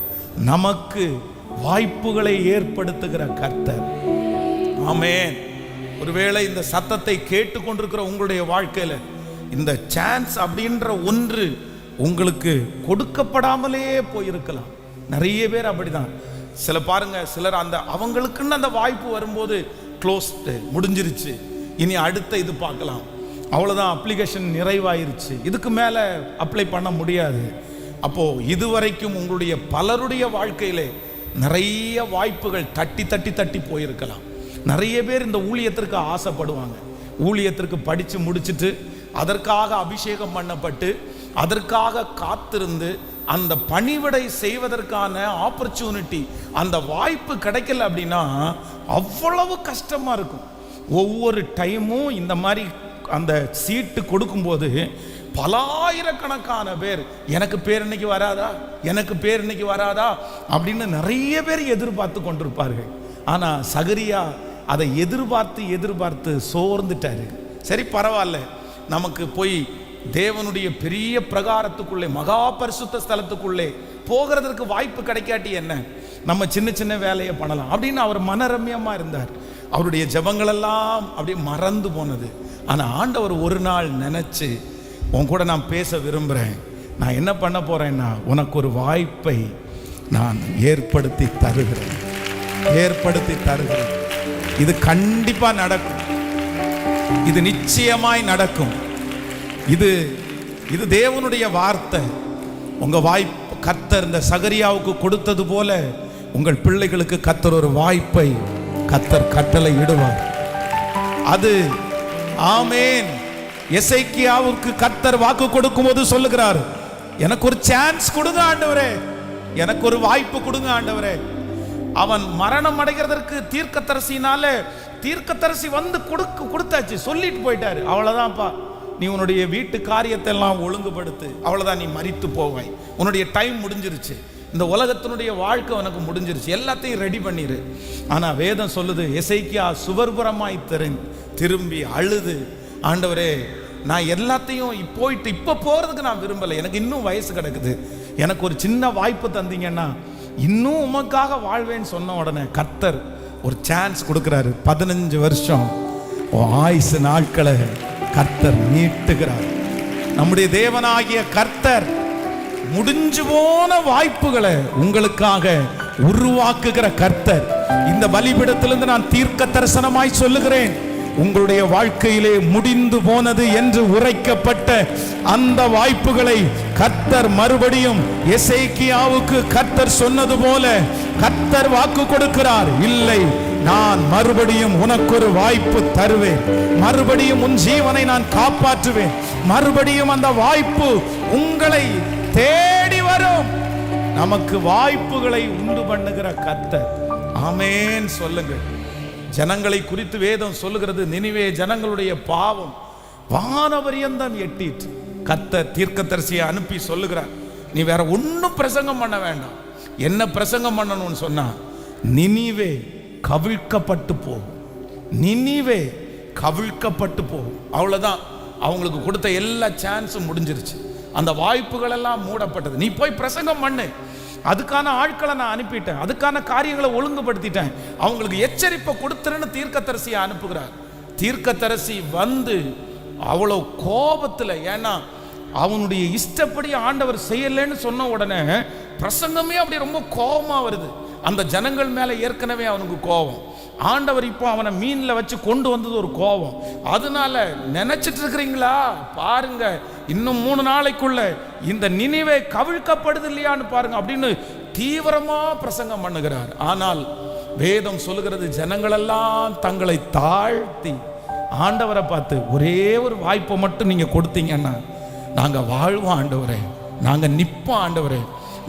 நமக்கு வாய்ப்புகளை ஏற்படுத்துகிற கர்த்தர். ஆமென். ஒருவேளை இந்த சத்தத்தை கேட்டுக்கொண்டிருக்கிற உங்களுடைய வாழ்க்கையில இந்த சான்ஸ் அப்படின்ற ஒன்று உங்களுக்கு கொடுக்கப்படாமலே போயிருக்கலாம். நிறைய பேர் அப்படிதான். சில பாருங்க, சிலர் அந்த அவங்களுக்குன்னு அந்த வாய்ப்பு வரும்போது க்ளோஸ்டு, முடிஞ்சிருச்சு, இனி அடுத்த இது பார்க்கலாம், அவ்வளோதான், அப்ளிகேஷன் நிறைவாயிருச்சு, இதுக்கு மேலே அப்ளை பண்ண முடியாது. அப்போ இதுவரைக்கும் உங்களுடைய பலருடைய வாழ்க்கையிலே நிறைய வாய்ப்புகள் தட்டி தட்டி தட்டி போயிருக்கலாம். நிறைய பேர் இந்த ஊழியத்திற்கு ஆசைப்படுவாங்க. ஊழியத்திற்கு படித்து முடிச்சுட்டு அதற்காக அபிஷேகம் பண்ணப்பட்டு அதற்காக காத்திருந்து அந்த பணிவிடை செய்வதற்கான ஆப்பர்ச்சுனிட்டி, அந்த வாய்ப்பு கிடைக்கல அப்படின்னா அவ்வளவு கஷ்டமா இருக்கும். ஒவ்வொரு டைமும் இந்த மாதிரி அந்த சீட்டு கொடுக்கும்போது பலாயிரக்கணக்கான பேர் எனக்கு பேர் இன்னைக்கு வராதா, எனக்கு பேர் இன்னைக்கு வராதா அப்படின்னு நிறைய பேர் எதிர்பார்த்து கொண்டிருப்பார்கள். ஆனா சகரியா அதை எதிர்பார்த்து எதிர்பார்த்து சோர்ந்துட்டாரு. சரி, பரவாயில்ல, நமக்கு போய் தேவனுடைய பெரிய பிரகாரத்துக்குள்ளே, மகா பரிசுத்த ஸ்தலத்துக்குள்ளே போகிறதுக்கு வாய்ப்பு கிடைக்காட்டி என்ன, நம்ம சின்ன சின்ன வேலையை பண்ணலாம் அப்படின்னு அவர் மனரம்யமா இருந்தார். அவருடைய ஜெபங்களெல்லாம் அப்படியே மறந்து போனது. ஆனா ஆண்டவர் ஒரு நாள் நினைச்சு, உன் கூட நான் பேச விரும்புகிறேன், நான் என்ன பண்ண போறேன்னா உனக்கு ஒரு வாய்ப்பை நான் ஏற்படுத்தி தருகிறேன். இது கண்டிப்பா நடக்கும். இது நிச்சயமாய் நடக்கும். இது தேவனுடைய வார்த்தை. உங்க வாய்ப்பு கர்த்தர் இந்த சகரியாவுக்கு கொடுத்தது போல உங்கள் பிள்ளைகளுக்கு கர்த்தர் ஒரு வாய்ப்பை கர்த்தர் கட்டளை இடுவார். அது ஆமென். எசேக்கியாவுக்கு கர்த்தர் வாக்கு கொடுக்கும் போது சொல்லுகிறார், எனக்கு ஒரு சான்ஸ் கொடுங்க ஆண்டவரே, எனக்கு ஒரு வாய்ப்பு கொடுங்க ஆண்டவரே. அவன் மரணம் அடைகிறதற்கு தீர்க்கதரிசி வந்து கொடுத்தாச்சு, சொல்லிட்டு போயிட்டாரு. அவ்வளவுதான்ப்பா, நீ உன்னுடைய வீட்டு காரியத்தை எல்லாம் ஒழுங்குபடுத்து, அவ்வளவுதான், நீ மரித்து போவாய், உன்னுடைய டைம் முடிஞ்சிருச்சு, இந்த உலகத்தினுடைய வாழ்க்கை உனக்கு முடிஞ்சிருச்சு, எல்லாத்தையும் ரெடி பண்ணிரு. ஆனா வேதம் சொல்லுது, எசேக்கியா சுவர்புறமாய் திரும்பி அழுது, ஆண்டவரே நான் எல்லாத்தையும் இப்போ போறதுக்கு நான் விரும்பலை, எனக்கு இன்னும் வயசு கிடக்குது, எனக்கு ஒரு சின்ன வாய்ப்பு தந்தீங்கன்னா இன்னும் உமக்காக வாழ்வேன்னு சொன்ன உடனே கர்த்தர் ஒரு சான்ஸ் கொடுக்கிறாரு. 15 வருஷம் ஆயுசு நாட்களை கர்த்தர் நீட்டுகிறார். நம்முடைய தேவனாகிய கர்த்தர் முடிஞ்சு போன வாய்ப்புகளை உங்களுக்காக உருவாக்குகிற கர்த்தர். இந்த பலிபீடத்திலிருந்து நான் தீர்க்க தரிசனமாய் சொல்லுகிறேன், உங்களுடைய வாழ்க்கையிலே முடிந்து போனது என்று உரைக்கப்பட்ட அந்த வாய்ப்புகளை கர்த்தர் மறுபடியும் எசேக்கியாவுக்கு கர்த்தர் சொன்னது போல கர்த்தர் வாக்கு கொடுக்கிறார். இல்லை, நான் மறுபடியும் உனக்கு ஒரு வாய்ப்பு தருவேன், மறுபடியும் உன் ஜீவனை நான் காப்பாற்றுவேன், மறுபடியும் அந்த வாய்ப்பு உங்களை தேடி வரும். நமக்கு வாய்ப்புகளை உண்டு பண்ணுகிற கர்த்தர். ஆமென் சொல்லுங்க. ஜனங்களை குறித்து வேதம் சொல்லுகிறது, நினிவே ஜனங்களுடைய பாவம் வானபரியந்தம் எட்டிட்டு கர்த்தர் தீர்க்கதரிசியை அனுப்பி சொல்லுகிறார், நீ வேற ஒன்னும் பிரசங்கம் பண்ண வேண்டாம். என்ன பிரசங்கம் பண்ணணும்னு சொன்னா, நினிவே கவிழ்க்கப்பட்டு போகும், நினிவே கவிழ்க்கப்பட்டு போகும். அவ்வளவுதான். அவங்களுக்கு கொடுத்த எல்லா சான்ஸும் முடிஞ்சிருச்சு. அந்த வாய்ப்புகள் எல்லாம் மூடப்பட்டது. நீ போய் பிரசங்கம் பண்ணு, அதுக்கான ஆட்களை நான் அனுப்பிட்டேன், அதுக்கான காரியங்களை ஒழுங்குபடுத்திட்டேன், அவங்களுக்கு எச்சரிப்பை கொடுத்துருன்னு தீர்க்கதரிசியை அனுப்புகிறார். தீர்க்கதரிசி வந்து அவ்வளோ கோபத்தில், ஏன்னா அவனுடைய இஷ்டப்படி ஆண்டவர் செய்யலைன்னு சொன்ன உடனே பிரசங்கமே அப்படி ரொம்ப கோபமா வருது. அந்த ஜனங்கள் மேலே ஏற்கனவே அவனுக்கு கோபம். ஆண்டவர் இப்போ அவனை மீனில் வச்சு கொண்டு வந்தது ஒரு கோபம். அதனால நினைச்சிட்டு இருக்கிறீங்களா, பாருங்க இன்னும் 3 நாளைக்குள்ள இந்த நினிவே கவிழ்க்கப்படுது இல்லையான்னு பாருங்க அப்படின்னு தீவிரமா பிரசங்கம் பண்ணுகிறார். ஆனால் வேதம் சொல்லுகிறது, ஜனங்களெல்லாம் தங்களை தாழ்த்தி ஆண்டவரை பார்த்து, ஒரே ஒரு வாய்ப்பை மட்டும் நீங்க கொடுத்தீங்கன்னா நாங்க வாழ்வோம் ஆண்டவரே, நாங்க நிப்போம் ஆண்டவரே,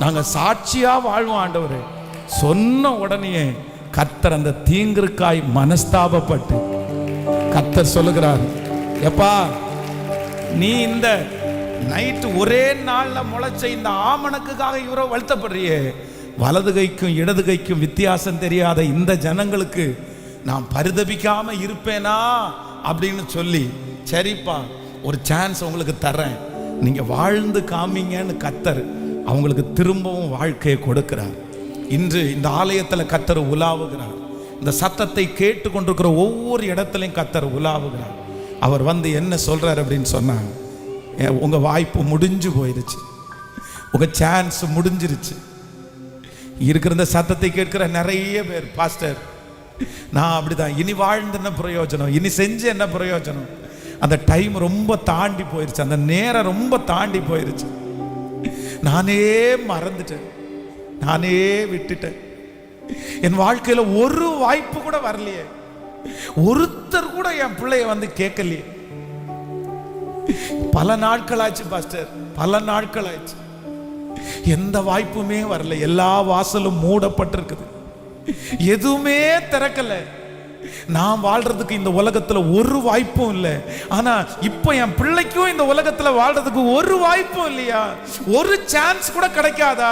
நாங்க சாட்சியா வாழ்வோம் ஆண்டவரே சொன்ன உடனே கர்த்தர் அந்த தீங்கிற்காய் மனஸ்தாபப்பட்டு கர்த்தர் சொல்லுகிறார், எப்பா நீ இந்த நைட்டு ஒரே நாள்ல முளைச்ச இந்த ஆமணக்குக்காக இவரோ வருத்தப்படுறியே, வலது கைக்கும் இடது கைக்கும் வித்தியாசம் தெரியாத இந்த ஜனங்களுக்கு நான் பரிதபிக்காம இருப்பேனா அப்படின்னு சொல்லி, சரிப்பா ஒரு சான்ஸ் உங்களுக்கு தரேன், நீங்க வாழ்ந்து காமிங்கன்னு கர்த்தர் அவங்களுக்கு திரும்பவும் வாழ்க்கையை கொடுக்கிறார். இன்று இந்த ஆலயத்தில் கர்த்தர் உலாவுகிறார். இந்த சத்தத்தை கேட்டு கொண்டிருக்கிற ஒவ்வொரு இடத்துலையும் கர்த்தர் உலாவுகிறார். அவர் வந்து என்ன சொல்றார் அப்படின்னு சொன்னாங்க, உங்க வாய்ப்பு முடிஞ்சு போயிருச்சு, உங்க சான்ஸ் முடிஞ்சிருச்சு. இருக்கிற இந்த சத்தத்தை கேட்கிற நிறைய பேர், பாஸ்டர் நான் அப்படிதான், இனி வாழ்ந்து என்ன பிரயோஜனம், இனி செஞ்சு என்ன பிரயோஜனம், அந்த டைம் ரொம்ப தாண்டி போயிருச்சு, அந்த நேரம் ரொம்ப தாண்டி போயிருச்சு, நானே மறந்துட்டேன், நானே விட்டுட்டேன், என் வாழ்க்கையில ஒரு வாய்ப்பு கூட வரலையே, ஒருத்தர் கூட என் பிள்ளைய வந்து கேட்கலையே. பல நாட்கள் ஆச்சு பாஸ்டர், பல நாட்கள் ஆச்சு, எந்த வாய்ப்புமே வரல, எல்லா வாசலும் மூடப்பட்டிருக்குது, எதுவுமே திறக்கல, நான் வாழ்றதுக்கு இந்த உலகத்துல ஒரு வாய்ப்பும் இல்லை. ஆனா இப்போ என் பிள்ளைக்கும் இந்த உலகத்துல வாழ்றதுக்கு ஒரு வாய்ப்பும் இல்லையா, ஒரு சான்ஸ் கூட கிடைக்காதா,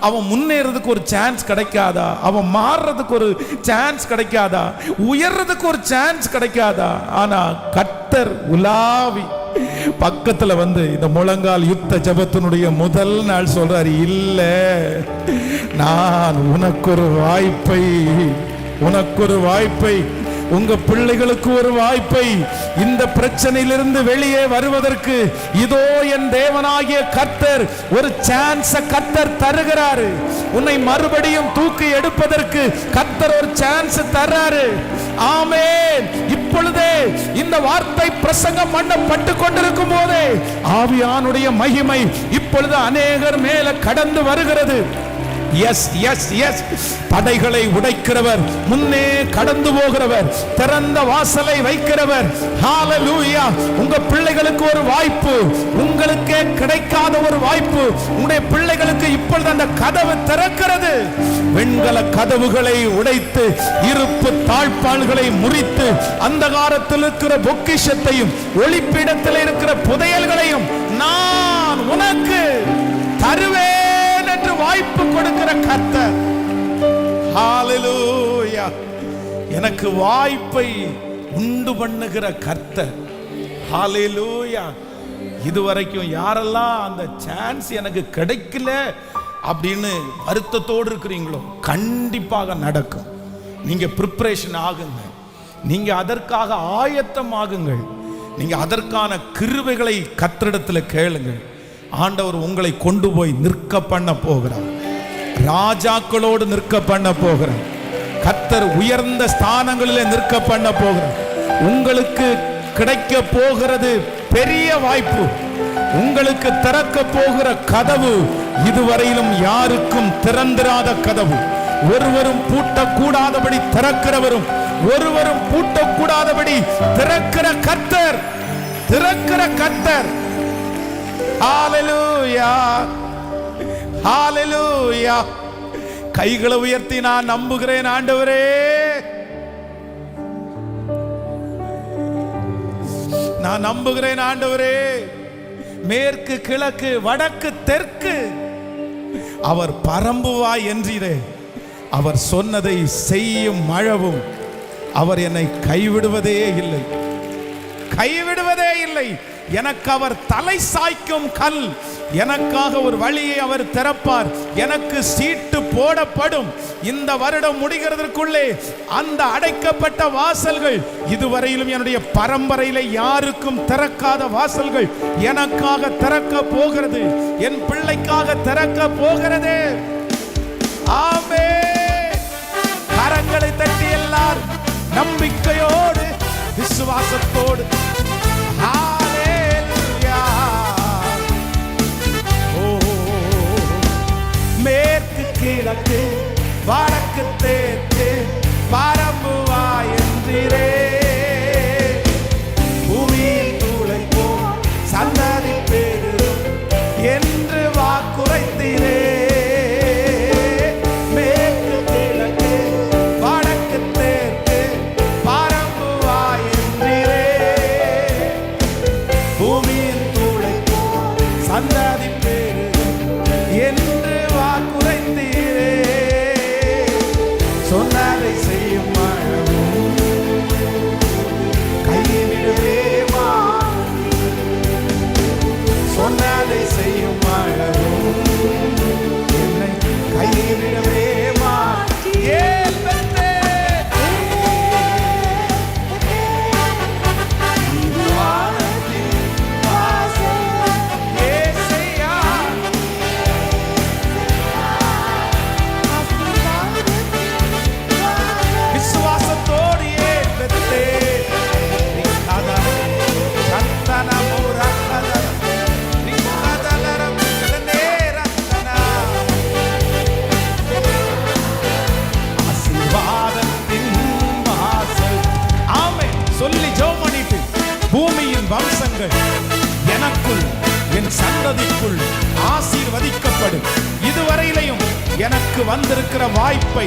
அவன் முன்னேறதுக்கு ஒரு சான்ஸ் கிடைக்காதா, அவன் மாறுறதுக்கு ஒரு சான்ஸ் கிடைக்காதா, உயர்றதுக்கு ஒரு சான்ஸ் கிடைக்காதா. ஆனா கர்த்தர் உலாவி பக்கத்துல வந்து இந்த முழங்கால் யுத்த ஜெபத்தினுடைய முதல் நாள் சொல்றாரு, இல்ல நான் உனக்கொரு வாய்ப்பை, உனக்கொரு வாய்ப்பை, உங்க பிள்ளைகளுக்கு ஒரு வாய்ப்பை, இந்த பிரச்சனையிலிருந்து வெளியே வருவதற்கு இதோ என் தேவனாகிய கர்த்தர் ஒரு சான்ஸ் கர்த்தர் தருகிறாரு. உன்னை மறுபடியும் தூக்கி எடுப்பதற்கு கர்த்தர் ஒரு சான்ஸ் தர்றாரு. ஆமென். இப்பொழுதே இந்த வார்த்தை பிரசங்கம் பண்ணப்பட்டு கொண்டிருக்கும் போதே ஆவியானுடைய மகிமை இப்பொழுது அநேகர் மேல கடந்து வருகிறது. எஸ் எஸ் எஸ், தடைகளை உடைக்கிறவர், முன்னே கடந்து போகிறவர், திறந்த வாசலை வைக்கிறவர். ஹalleluya. உங்க பிள்ளைகளுக்கு ஒரு வாய்ப்பு, உங்களுக்கே கிடைக்காத ஒரு வாய்ப்பு உங்களுடைய பிள்ளைகளுக்கு இப்பொழுது அந்த கதவு திறக்கிறது. வெண்கல கதவுகளை உடைத்து, இருப்பு தாழ்பாள்களை முறித்து, அந்தகாரத்தில் இருக்கிற பொக்கிஷத்தையும் ஒளிப்பிடத்தில் இருக்கிற புதையல்களையும் நான் உனக்கு தருவேன் என்று வாய்ப்பு கொடுக்கிற கர்த்தர். ஹalleluya. எனக்கு வாய்ப்பை உண்டு பண்ணுகிற கர்த்தர். ஹalleluya. இதுவரைக்கும் யாரெல்லாம் அந்த சான்ஸ் எனக்கு கிடைக்கல அப்படின்னு வருத்தத்தோடு இருக்கிறீங்களோ, கண்டிப்பாக நடக்கும். நீங்க ப்ரிப்பரேஷன் ஆகுங்க, நீங்க அதற்காக ஆயத்தம் ஆகுங்கள், நீங்க அதற்கான கிருபைகளை கர்த்தரிடத்தில் கேளுங்கள். ஆண்டவர் உங்களை கொண்டு போய் நிற்க பண்ண போகிறார், ராஜாக்களோடு நிற்க பண்ண போகிறார், கர்த்தர் உயர்ந்த ஸ்தானங்களில் நிற்க பண்ண போகிறார். உங்களுக்கு கிடைக்க போகிறது பெரிய வாய்ப்பு, உங்களுக்கு திறக்க போகிற கதவு இதுவரையிலும் யாருக்கும் திறந்திராத கதவு. ஒருவரும் பூட்டக்கூடாதபடி திறக்கிறவரும், ஒருவரும் பூட்டக்கூடாதபடி திறக்கிற கர்த்தர், திறக்கிற கர்த்தர். ஹalleluya ஹalleluya. கைகளை உயர்த்தி நான் நம்புகிறேன் ஆண்டவரே, நான் நம்புகிறேன் ஆண்டவரே. மேற்கு கிழக்கு வடக்கு தெற்கு அவர் பரம்புவாய் என்றீரே. அவர் சொன்னதை செய்யும் மழவும் அவர் என்னை கைவிடுவதே இல்லை, கைவிடுவதே இல்லை. எனக்கு அவர் தலை சாய்க்கும் கல். எனக்காக ஒரு வழியை அவர் திறப்பார். எனக்கு சீட்டு போடப்படும். இந்த வருடம் முடிகிறதற்குள்ளே அந்த அடைக்கப்பட்ட வாசல்கள், இதுவரையிலும் என்னுடைய பரம்பரையில யாருக்கும் திறக்காத வாசல்கள் எனக்காக திறக்க போகிறது. என் பிள்ளைக்காக திறக்க போகிறது. ஆமென். கரங்களை தட்டி எல்லாரும் நம்பிக்கையோடு விசுவாசத்தோடு ஹalleluya. மேற்கு கிழக்கு வடக்கு தெற்கு பரம்புவாய் என்றீரே. பூமியில் தூளை போல் சந்ததி பெருகும் என்று வாக்குரைத்தீரே. சந்ததி பெருகும் என்று வாக்குரைத்தீரே. சொன்னதை செய்யும் மழவும் கைவிடுவே மாட்டீர். சொன்னதை செய்யும் மழவும் என்னை கைவிடவே மாட்டீர். பூமியின் வம்சங்கள் எனக்குள் என் சந்ததிக்குள் ஆசீர்வதிக்கப்படும். இதுவரையிலையும் எனக்கு வந்திருக்கிற வாய்ப்பை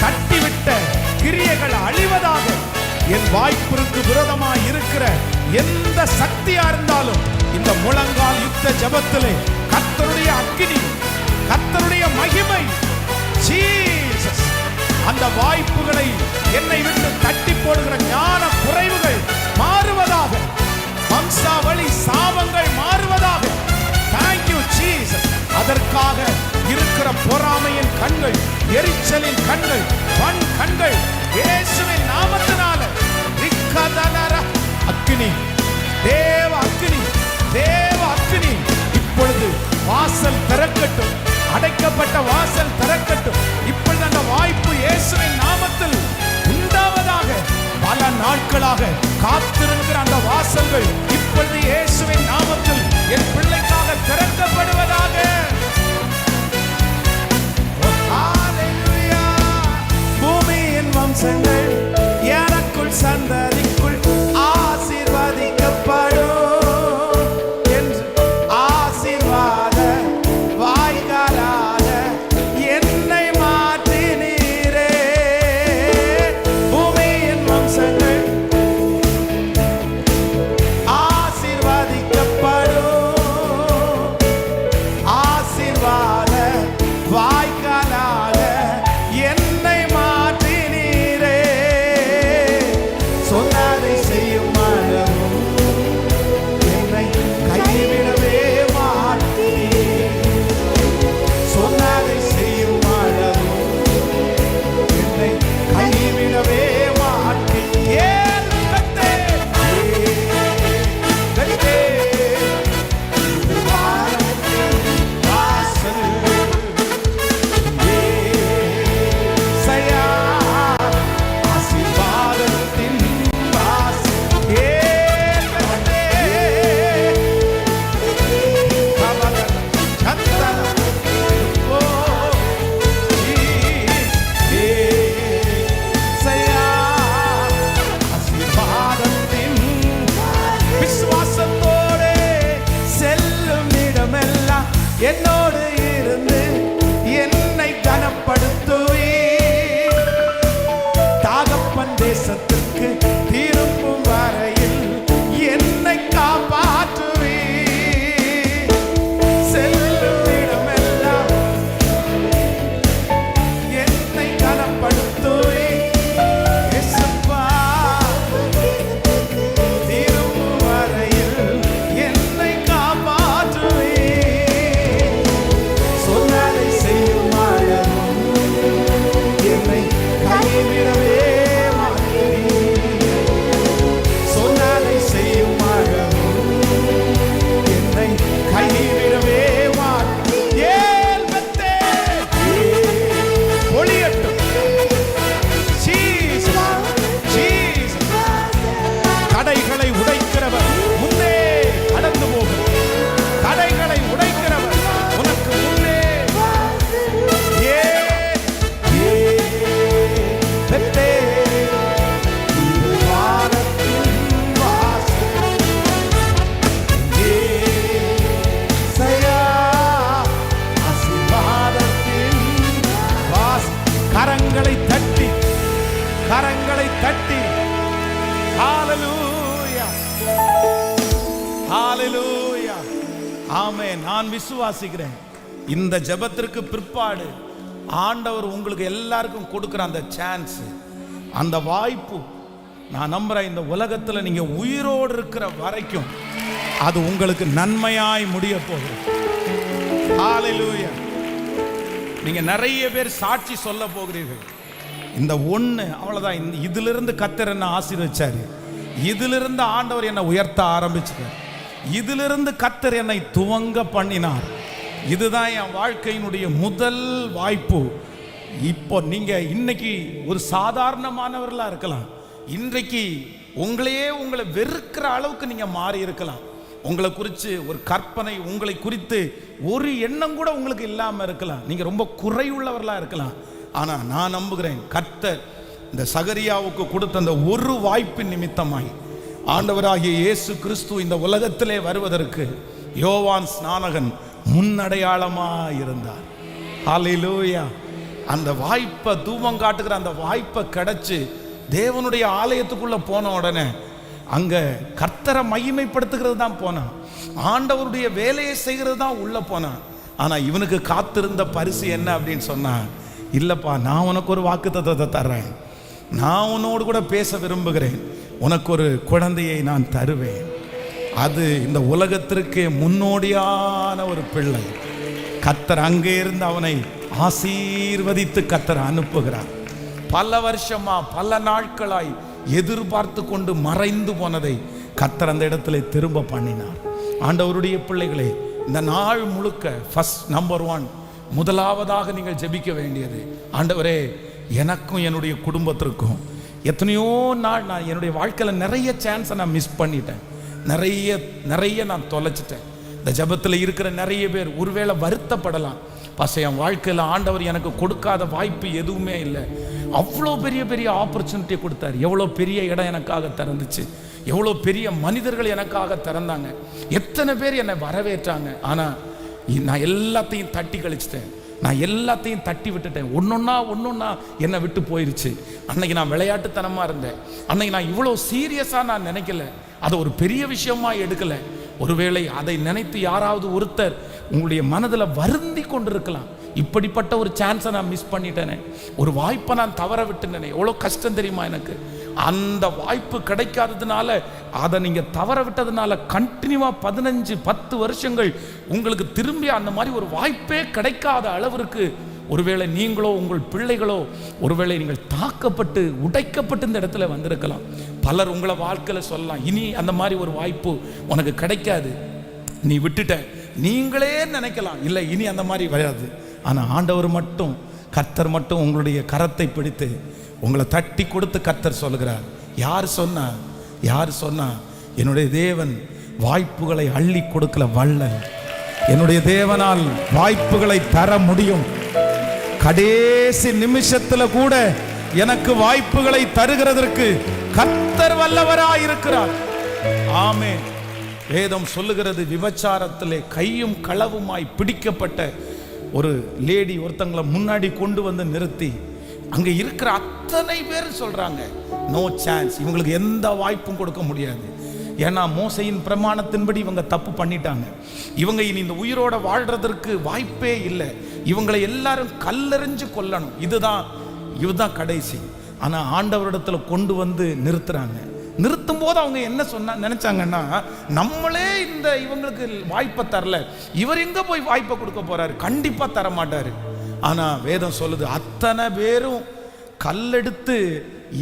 தட்டிவிட்ட கிரியைகள் அழிவதாக. என் வாய்ப்பிற்கு விரோதமாய் இருக்கிற எந்த சக்தியா இருந்தாலும் இந்த முழங்கால் யுத்த ஜெபத்திலே கர்த்தருடைய அக்கினி, கர்த்தருடைய மகிமை, ஜீசஸ் அந்த வாய்ப்புகளை என்னை விட்டு தட்டி போடுகிற ஞான குறைவுகள் மாறுவதாக. வம்சாவளி சாபங்கள் மாறுவதாக. Thank you Jesus. அதற்காக இருக்கிற பொறாமையின் கண்கள், எரிச்சலின் கண்கள், வன் கண்கள் இயேசுவின் நாமத்தினால அக்கினி, தேவ அக்கினி, தேவ அக்கினி இப்பொழுது வாசல் திறக்கட்டும். அடைக்கப்பட்ட வாசல் திறக்கட்டும். இப்பொழுது அந்த வாய்ப்பு இயேசுவின் நாமத்தில் உண்டாவதாக. பல நாட்களாக காத்திருக்கிற அந்த வாசல்கள் இப்பொழுது இயேசுவின் நாமத்தில் என் பிள்ளைக்காக திறக்கப்படுவதாக. பூமியின் வம்சங்கள் எனக்குள் சந்ததிக்குள் ஆசீர்வதிக்கப்படும் என்று ஆசீர்வாத வாய்க்காலாக என்னை மாற்றினீரே. பூமியின் வம்சங்கள் ஆசீர்வதிக்கப்படும். ஆசீர்வாத வாய்க்காலாக என்னை மாற்றினீரே. தேசத்துக்கு திரும்பும் வரையில் என்னை காப்பாற்றுவே. செல்லும் இடமெல்லாம் என்னை கனப்படுத்துவே. இயேசுப்பா திரும்பும் வரையில் என்னை காப்பாற்றுவே. சொன்னதை செய்யும் ஆழமும் என்னை கைவிடவே கரங்களை தட்டி ஹalleluya ஹalleluya ஆமென். நான் விசுவாசிக்கிறேன் இந்த ஜெபத்திற்கு பிற்பாடு ஆண்டவர் உங்களுக்கு எல்லாருக்கும் கொடுக்கிற அந்த சான்ஸ், அந்த வாய்ப்பு, நான் நம்புறேன் இந்த உலகத்தில் நீங்க உயிரோடு இருக்கிற வரைக்கும் அது உங்களுக்கு நன்மையாய் முடிய போகுது. ஹalleluya. நீங்க நிறைய பேர் சாட்சி சொல்ல போகிறீர்கள். இந்த ஒன்று அவ்வளோதான். இதிலிருந்து கர்த்தர் என்ன ஆசீர்வதிச்சாரு, இதிலிருந்து ஆண்டவர் என்னை உயர்த்த ஆரம்பிச்சார், இதிலிருந்து கர்த்தர் என்னை துவங்க பண்ணினார். இதுதான் என் வாழ்க்கையினுடைய முதல் வாய்ப்பு. இப்போ நீங்க இன்னைக்கு ஒரு சாதாரணமானவர்களாக இருக்கலாம், இன்றைக்கு உங்களை வெறுக்கிற அளவுக்கு நீங்க மாறி இருக்கலாம். உங்களை குறித்து ஒரு கற்பனை, உங்களை குறித்து ஒரு எண்ணம் கூட உங்களுக்கு இல்லாமல் இருக்கலாம். நீங்க ரொம்ப குறையுள்ளவர்களாக இருக்கலாம். ஆனால் நான் நம்புகிறேன் கர்த்தர் இந்த சகரியாவுக்கு கொடுத்த அந்த ஒரு வாய்ப்பின் நிமித்தமாய் ஆண்டவராகிய இயேசு கிறிஸ்து இந்த உலகத்திலே வருவதற்கு யோவான் ஸ்நானகன் முன்னடையாளமாக இருந்தார். ஹல்லேலூயா. அந்த வாய்ப்பை தூபம் காட்டுகிற அந்த வாய்ப்பை கிடைச்சு தேவனுடைய ஆலயத்துக்குள்ள போன உடனே அங்க கர்த்தரை மகிமைப்படுத்துகிறது தான் போனான், ஆண்டவருடைய வேலையை செய்கிறது தான் உள்ள போனான். ஆனா இவனுக்கு காத்திருந்த பரிசு என்ன அப்படின்னு சொன்னா, இல்லப்பா நான் உனக்கு ஒரு வாக்குத்தத்தத்தை தர்றேன், நான் உன்னோடு கூட பேச விரும்புகிறேன், உனக்கு ஒரு குழந்தையை நான் தருவேன். அது இந்த உலகத்திற்கு முன்னோடியான ஒரு பிள்ளை. கர்த்தர் அங்கே இருந்து அவனை ஆசீர்வதித்து கர்த்தர் அனுப்புகிறார். பல வருஷமா பல நாட்களாய் எதிர்பார்த்து கொண்டு மறைந்து போனதை கர்த்தர் அந்த இடத்துல திரும்ப பண்ணினார். ஆண்டவருடைய பிள்ளைகளே, இந்த நாள் முழுக்க ஃபர்ஸ்ட் நம்பர் 1 முதலாவதாக நீங்கள் ஜெபிக்க வேண்டியது, ஆண்டவரே எனக்கும் என்னுடைய குடும்பத்திற்கும் எத்தனையோ நாள் நான் என்னுடைய வாழ்க்கையில் நிறைய சான்ஸை நான் மிஸ் பண்ணிட்டேன், நிறைய நான் தொலைச்சிட்டேன். இந்த ஜெபத்தில் இருக்கிற நிறைய பேர் ஒருவேளை வருத்தப்படலாம், என் வாழ்க்கையில் ஆண்டவர் எனக்கு கொடுக்காத வாய்ப்பு எதுவுமே இல்லை, அவ்வளோ பெரிய பெரிய ஆப்பர்ச்சுனிட்டியை கொடுத்தார், எவ்வளோ பெரிய இடம் எனக்காக திறந்துச்சு, எவ்வளோ பெரிய மனிதர்கள் எனக்காக திறந்தாங்க, எத்தனை பேர் என்னை வரவேற்றாங்க. ஆனால் நான் எல்லாத்தையும் தட்டி கழிச்சிட்டேன், நான் எல்லாத்தையும் தட்டி விட்டுட்டேன், ஒன்னொன்னா என்னை விட்டு போயிருச்சு. அன்னைக்கு நான் விளையாட்டுத்தனமாக இருந்தேன், அன்னைக்கு நான் இவ்வளோ சீரியஸாக நான் நினைக்கல, அதை ஒரு பெரிய விஷயமா எடுக்கலை. ஒருவேளை அதை நினைத்து யாராவது ஒருத்தர் உங்களுடைய மனதில் வருந்தி கொண்டிருக்கலாம், இப்படிப்பட்ட ஒரு சான்ஸை நான் மிஸ் பண்ணிட்டேனே, ஒரு வாய்ப்பை நான் தவற விட்டுனேனே, எவ்வளோ கஷ்டம் தெரியுமா எனக்கு. அந்த வாய்ப்பு கிடைக்காததுனால, அதை நீங்கள் தவற விட்டதுனால கண்டினியூவாக 15-10 வருஷங்கள் உங்களுக்கு திரும்பி அந்த மாதிரி ஒரு வாய்ப்பே கிடைக்காத அளவிற்கு ஒருவேளை நீங்களோ உங்கள் பிள்ளைகளோ ஒருவேளை நீங்கள் தாக்கப்பட்டு உடைக்கப்பட்டு இந்த இடத்துல வந்திருக்கலாம். பலர் உங்களை வாழ்க்கையில் சொல்லலாம், இனி அந்த மாதிரி ஒரு வாய்ப்பு உனக்கு கிடைக்காது, நீ விட்டுட்ட, நீங்களே நினைக்கலாம், இல்லை இனி அந்த மாதிரி வராது. ஆனால் ஆண்டவர் மட்டும், கர்த்தர் மட்டும் உங்களுடைய கரத்தை பிடித்து உங்களை தட்டி கொடுத்து கர்த்தர் சொல்கிறார். யார் சொன்னா என்னுடைய தேவன் வாய்ப்புகளை அள்ளி கொடுக்கல வல்லல், என்னுடைய தேவனால் வாய்ப்புகளை தர முடியும். கடைசி நிமிஷத்துல கூட எனக்கு வாய்ப்புகளை தருகிறதற்கு கர்த்தர் வல்லவராய் இருக்கிறார். ஆமென். வேதம் சொல்லுகிறது, விபச்சாரத்திலே கையும் களவுமாய் பிடிக்கப்பட்ட ஒரு லேடி ஒருத்தங்களை முன்னாடி கொண்டு வந்து நிறுத்தி, அங்க இருக்கிற அத்தனை பேர் சொல்றாங்க நோ சான்ஸ், இவங்களுக்கு எந்த வாய்ப்பும் கொடுக்க முடியாது. ஏன்னா மோசையின் பிரமாணத்தின்படி இவங்க தப்பு பண்ணிட்டாங்க. இவங்க இனி இந்த உயிரோட வாழ்றதற்கு வாய்ப்பே இல்லை. இவங்களை எல்லாரும் கல்லெறிஞ்சு கொல்லணும். இதுதான் கடைசி. ஆனா ஆண்டவரிடத்துல கொண்டு வந்து நிறுத்துறாங்க. நிறுத்தும் போது அவங்க என்ன நினைச்சாங்கன்னா, நம்மளே இந்த இவங்களுக்கு வாய்ப்பை தரல, இவர் எங்க போய் வாய்ப்பை கொடுக்க போறாரு, கண்டிப்பா தர மாட்டாரு. ஆனா வேதம் சொல்லுது, அத்தனை பேரும் கல்லெடுத்து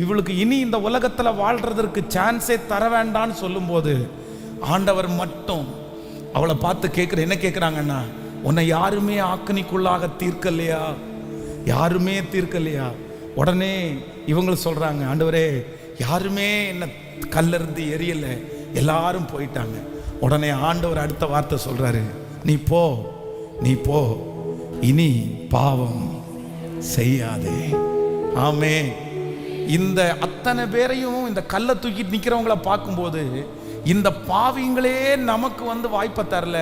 இவளுக்கு இனி இந்த உலகத்துல வாழ்றதற்கு சான்ஸே தர வேண்டான்னு சொல்லும் போது ஆண்டவர் மட்டும் அவளை பார்த்து என்ன கேட்குறாங்கன்னா, உன்னை யாருமே ஆக்கினிக்குள்ளாக தீர்க்கலையா, யாருமே தீர்க்கலையா? உடனே இவங்க சொல்றாங்க, ஆண்டவரே யாருமே என்ன கல்லெறிந்து எரியல, எல்லாரும் போயிட்டாங்க. உடனே ஆண்டவர் அடுத்த வார்த்தை சொல்றாரு, நீ போ, இனி பாவம் செய்யாதே. ஆமே. இந்த அத்தனை பேரையும் இந்த கல்லை தூக்கிட்டு நிக்கிறவங்கள பார்க்கும்போது, இந்த பாவிங்களே நமக்கு வந்து வாய்ப்பை தரல,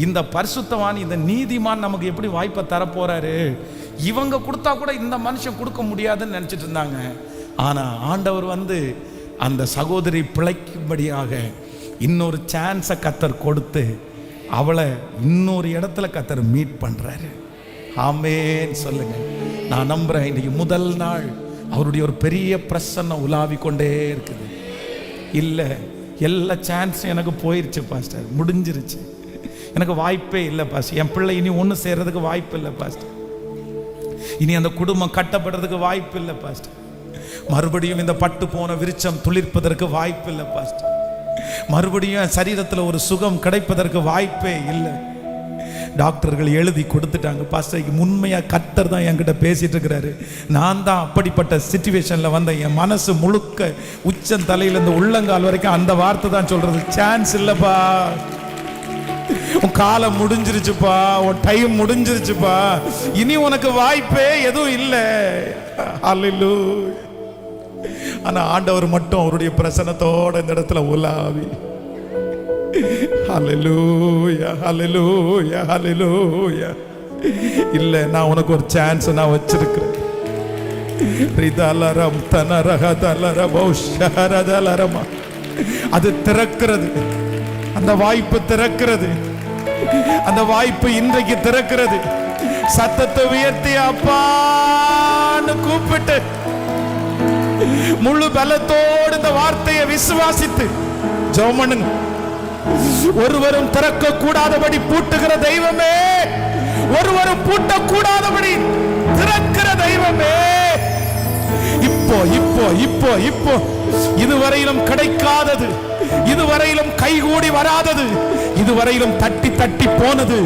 இந்த பரிசுத்தவான் இந்த நீதிமான் நமக்கு எப்படி வாய்ப்பை தர போறாரு, இவங்க கொடுத்தா கூட இந்த மனுஷன் கொடுக்க முடியாதுன்னு நினைச்சிட்டு இருந்தாங்க. ஆனா ஆண்டவர் வந்து அந்த சகோதரி பிழைக்கும்படியாக இன்னொரு சான்ஸை கர்த்தர் கொடுத்து அவளை இன்னொரு இடத்துல கர்த்தர் மீட் பண்றாரு. ஆமென் சொல்லுங்க. நான் நம்புறேன், இன்னைக்கு முதல் நாள் அவருடைய ஒரு பெரிய பிரசன்னம் உலாவி கொண்டே இருக்குது. இல்லை, எல்லா சான்ஸும் எனக்கு போயிடுச்சு பாஸ்டர், முடிஞ்சிருச்சு, எனக்கு வாய்ப்பே இல்லை பாஸ்டர், என் பிள்ளை இனி ஒன்று சேர்றதுக்கு வாய்ப்பு இல்லை பாஸ்டர், இனி அந்த குடும்பம் கட்டப்படுறதுக்கு வாய்ப்பு இல்லை பாஸ்டர், மறுபடியும் இந்த பட்டு போன விருட்சம் துளிர்ப்பதற்கு வாய்ப்பு இல்லை பாஸ்டர், மறுபடியும் சரீரத்தில் ஒரு சுகம் கிடைப்பதற்கு வாய்ப்பே இல்லை. டாக்டர்கள் எழுதி கொடுத்துட்டாங்க பாஸ்டர். உண்மையா கர்த்தர் தான் என்கிட்ட பேசிட்டு இருக்கிறாரு. நான் தான் அப்படிப்பட்ட சிச்சுவேஷன்ல வந்தேன். என் மனசு முழுக்க உச்சம் தலையிலிருந்து உள்ளங்கால் வரைக்கும் அந்த வார்த்தை தான் சொல்றது, சான்ஸ் இல்லப்பா, உன் காலம் முடிஞ்சிருச்சுப்பா, உன் டைம் முடிஞ்சிருச்சுப்பா, இனி உனக்கு வாய்ப்பே எதுவும் இல்லை. ஹல்லேலூயா. ஆனா ஆண்டவர் மட்டும் அவருடைய பிரசன்னத்தோட இந்த இடத்துல உலாவி, ஹல்லேலூயா ஹல்லேலூயா ஹல்லேலூயா, இல்ல நான் உனக்கு ஒரு சான்ஸ் நான் வச்சிருக்கிறேன். அது திறக்கிறது, அந்த வாய்ப்பு திறக்கிறது, அந்த வாய்ப்பு இன்றைக்கு திறக்கிறது. சத்தத்தை உயர்த்தி அப்பான்னு கூப்பிட்டு முழு பலத்தோடு இந்த வார்த்தையை விசுவாசித்து ஜெபம் பண்ணுங்க. ஒருவரும் திறக்க கூடாதபடி பூட்டுகிற தெய்வமே, ஒருவரும் பூட்ட கூடாதபடி திறக்கிற தெய்வமே, இப்போ இப்போ இப்போ இப்போ இதுவரையிலும் கிடைக்காதது, இதுவரையிலும் கைகூடி வராதது, இதுவரையிலும் தட்டி தட்டி போனது,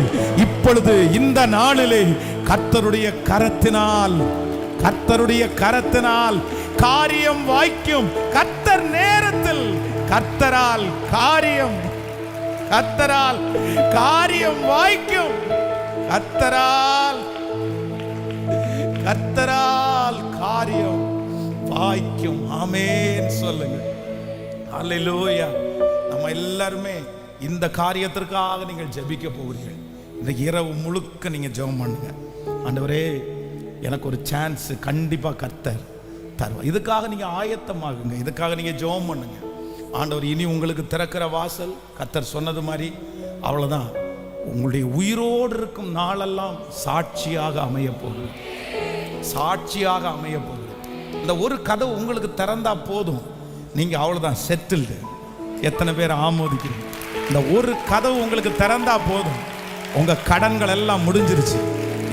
இப்பொழுது இந்த நாளிலே கர்த்தருடைய கரத்தினால், கர்த்தருடைய கரத்தினால் காரியம் வாய்க்கும். கர்த்தர் நேரத்தில் கர்த்தரால் காரியம், கர்த்தரால் காரியம் வாய்க்கும், கர்த்தரால் காரியம் வாய்க்கும். ஆமென் சொல்லுங்க. அல்லேலூயா. நம்ம எல்லாருமே இந்த காரியத்திற்காக நீங்கள் ஜெபிக்க போகிறீர்கள். இன்றைக்கு இரவு முழுக்க நீங்க ஜெபம் பண்ணுங்க. ஆண்டவரே எனக்கு ஒரு சான்ஸ் கண்டிப்பா கர்த்தர் தருவார். இதுக்காக நீங்க ஆயத்தமாகுங்க, இதுக்காக நீங்க ஜெபம் பண்ணுங்க. ஆண்டவர் இனி உங்களுக்கு திறக்கிற வாசல் கர்த்தர் சொன்னது மாதிரி அவ்வளவுதான், உங்களுடைய உயிரோடு இருக்கும் நாளெல்லாம் சாட்சியாக அமைய போகுது, சாட்சியாக அமைய போகுது. இந்த ஒரு கதவு உங்களுக்கு திறந்தா போதும், நீங்க அவ்வளவுதான் செட்டில்டு. எத்தனை பேர் ஆமோதிக்கிறீங்க? இந்த ஒரு கதவு உங்களுக்கு திறந்தா போதும், உங்க கடன்கள் எல்லாம் முடிஞ்சிருச்சு.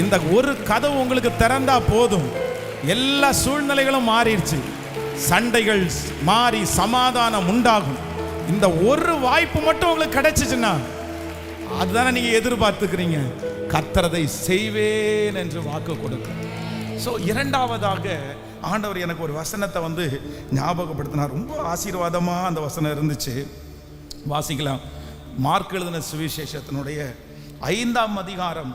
இந்த ஒரு கதவு உங்களுக்கு திறந்தா போதும், எல்லா சூழ்நிலைகளும் மாறிடுச்சு, சண்டைகள் மாறி சமாதானம் உண்டாகும். இந்த ஒரு வாய்ப்பு மட்டும் உங்களுக்கு கிடைச்சிச்சுன்னா அதுதானே நீங்க எதிர்பார்த்துக்கிறீங்க. கர்த்தரதை செய்வேன் என்று வாக்கு கொடுக்க. ஸோ இரண்டாவதாக ஆண்டவர் எனக்கு ஒரு வசனத்தை ஞாபகப்படுத்தினார். ரொம்ப ஆசீர்வாதமா அந்த வசனம் இருந்துச்சு. வாசிக்கலாம். மார்க் எழுதின சுவிசேஷத்தினுடைய 5ஆம் அதிகாரம்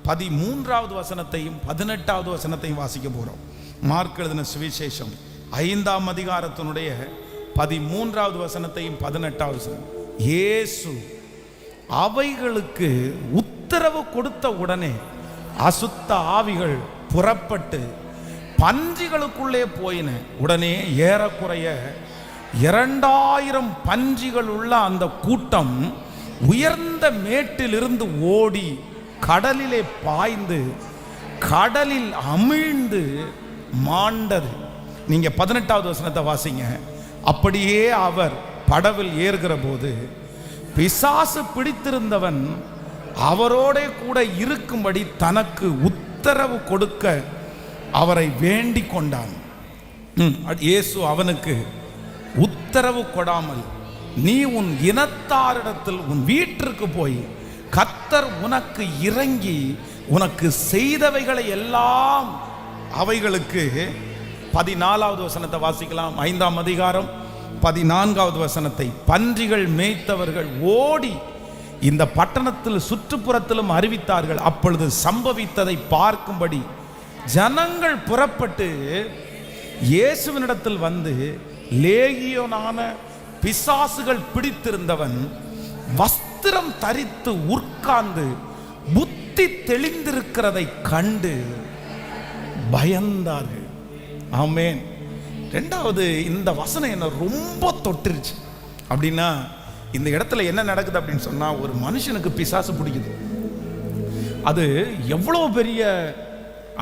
13வது வசனத்தையும் 18வது வசனத்தையும் வாசிக்க போறோம். மார்க் எழுதின சுவிசேஷம் 5ஆம் அதிகாரத்தினுடைய 13வது வசனத்தையும் 18வது வசனம். இயேசு அவைகளுக்கு உத்தரவு கொடுத்த உடனே அசுத்த ஆவிகள் புறப்பட்டு பன்றிகளுக்குள்ளே போயின. உடனே ஏறக்குறைய 2000 பன்றிகள் உள்ள அந்த கூட்டம் உயர்ந்த மேட்டிலிருந்து ஓடி கடலிலே பாய்ந்து கடலில் அமிழ்ந்து மாண்டது. நீங்க 18வது வசனத்தை வாசிங்க. அப்படியே அவர் படவில் ஏறுகிற போது பிசாசு பிடித்திருந்தவன் அவரோட கூட இருக்கும்படி தனக்கு உத்தரவு கொடுக்க அவரை வேண்டிக் கொண்டான். இயேசு அவனுக்கு உத்தரவு கொடாமல், நீ உன் இனத்தாரிடத்தில் உன் வீட்டிற்கு போய் கர்த்தர் உனக்கு இறங்கி உனக்கு செய்தவைகளை எல்லாம் அவைகளுக்கு 14வது வசனத்தை வாசிக்கலாம். 5ஆம் அதிகாரம் 14வது வசனத்தை. பன்றிகள் மேய்த்தவர்கள் ஓடி இந்த பட்டணத்தில் சுற்றுப்புறத்திலும் அறிவித்தார்கள். அப்பொழுது சம்பவித்ததை பார்க்கும்படி ஜனங்கள் புறப்பட்டு இயேசுவினிடத்தில் வந்து, லேகியோனான பிசாசுகள் பிடித்திருந்தவன் வஸ்திரம் தரித்து உட்கார்ந்து புத்தி தெளிந்திருக்கிறதை கண்டு பயந்தார்கள். ஆமென். ரெண்டாவது, இந்த வசனம் என்ன ரொம்ப தொட்டுருச்சு. அப்படின்னா இந்த இடத்துல என்ன நடக்குது அப்படின்னு சொன்னா, ஒரு மனுஷனுக்கு பிசாசு பிடிக்குது. அது எவ்வளோ பெரிய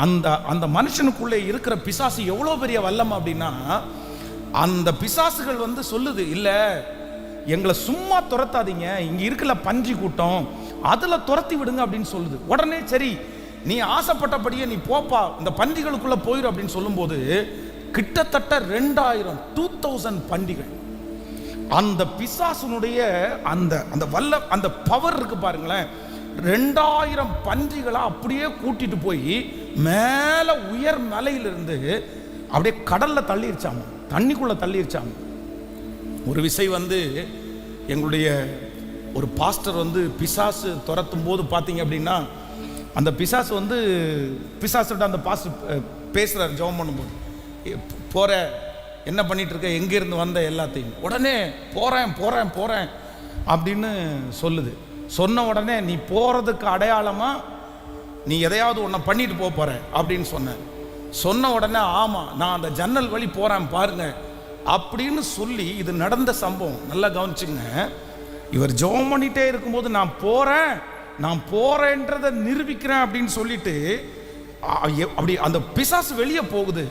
அந்த அந்த மனுஷனுக்குள்ளே இருக்கிற பிசாசு எவ்வளோ பெரிய வல்லம் அப்படின்னா, அந்த பிசாசுகள் வந்து சொல்லுது, இல்லை எங்களை சும்மா துரத்தாதீங்க, இங்க இருக்கல பன்றி கூட்டம், அதுல துரத்தி விடுங்க அப்படின்னு சொல்லுது. உடனே சரி நீ ஆசைப்பட்டபடியே நீ போப்பா, இந்த பன்றிகளுக்குள்ள போயிடும் அப்படின்னு சொல்லும்போது கிட்டத்தட்ட 2000 பன்றிகள் அந்த பிசாசுனுடைய அந்த அந்த வல்ல அந்த பவர் இருக்கு பாருங்களேன். 2000 பன்றிகளை அப்படியே கூட்டிட்டு போய் மேல உயர் மலையிலிருந்து அப்படியே கடல்ல தள்ளிருச்சாங்க, தண்ணிக்குள்ள தள்ளிருச்சாங்க. ஒரு விசை வந்து எங்களுடைய ஒரு பாஸ்டர் வந்து பிசாசு துரத்தும் போது பார்த்தீங்க அப்படின்னா, அந்த பிசாசு வந்து பிசாசுகிட்ட அந்த பாஸ்டர் பேசுகிறார் ஜெபம் பண்ணும்போது, போகிற என்ன பண்ணிட்டு இருக்க, எங்கேருந்து வந்த எல்லாத்தையும். உடனே போகிறேன் போகிறேன் போகிறேன் அப்படின்னு சொல்லுது. சொன்ன உடனே நீ போகிறதுக்கு அடையாளமாக நீ எதையாவது ஒன்றை பண்ணிட்டு போகிற அப்படின்னு சொன்ன உடனே ஆமாம் நான் அந்த ஜன்னல் வழி போகிறேன் பாருங்க அப்படின்னு சொல்லி, இது நடந்த சம்பவம். நல்லா கவனிச்சுங்க. இவர் ஜெபம் பண்ணிட்டே இருக்கும்போது நான் போறேன்றதை நிரூபிக்கிறேன் அப்படின்னு சொல்லிட்டு அப்படி அந்த பிசாசு வெளியே போகுது.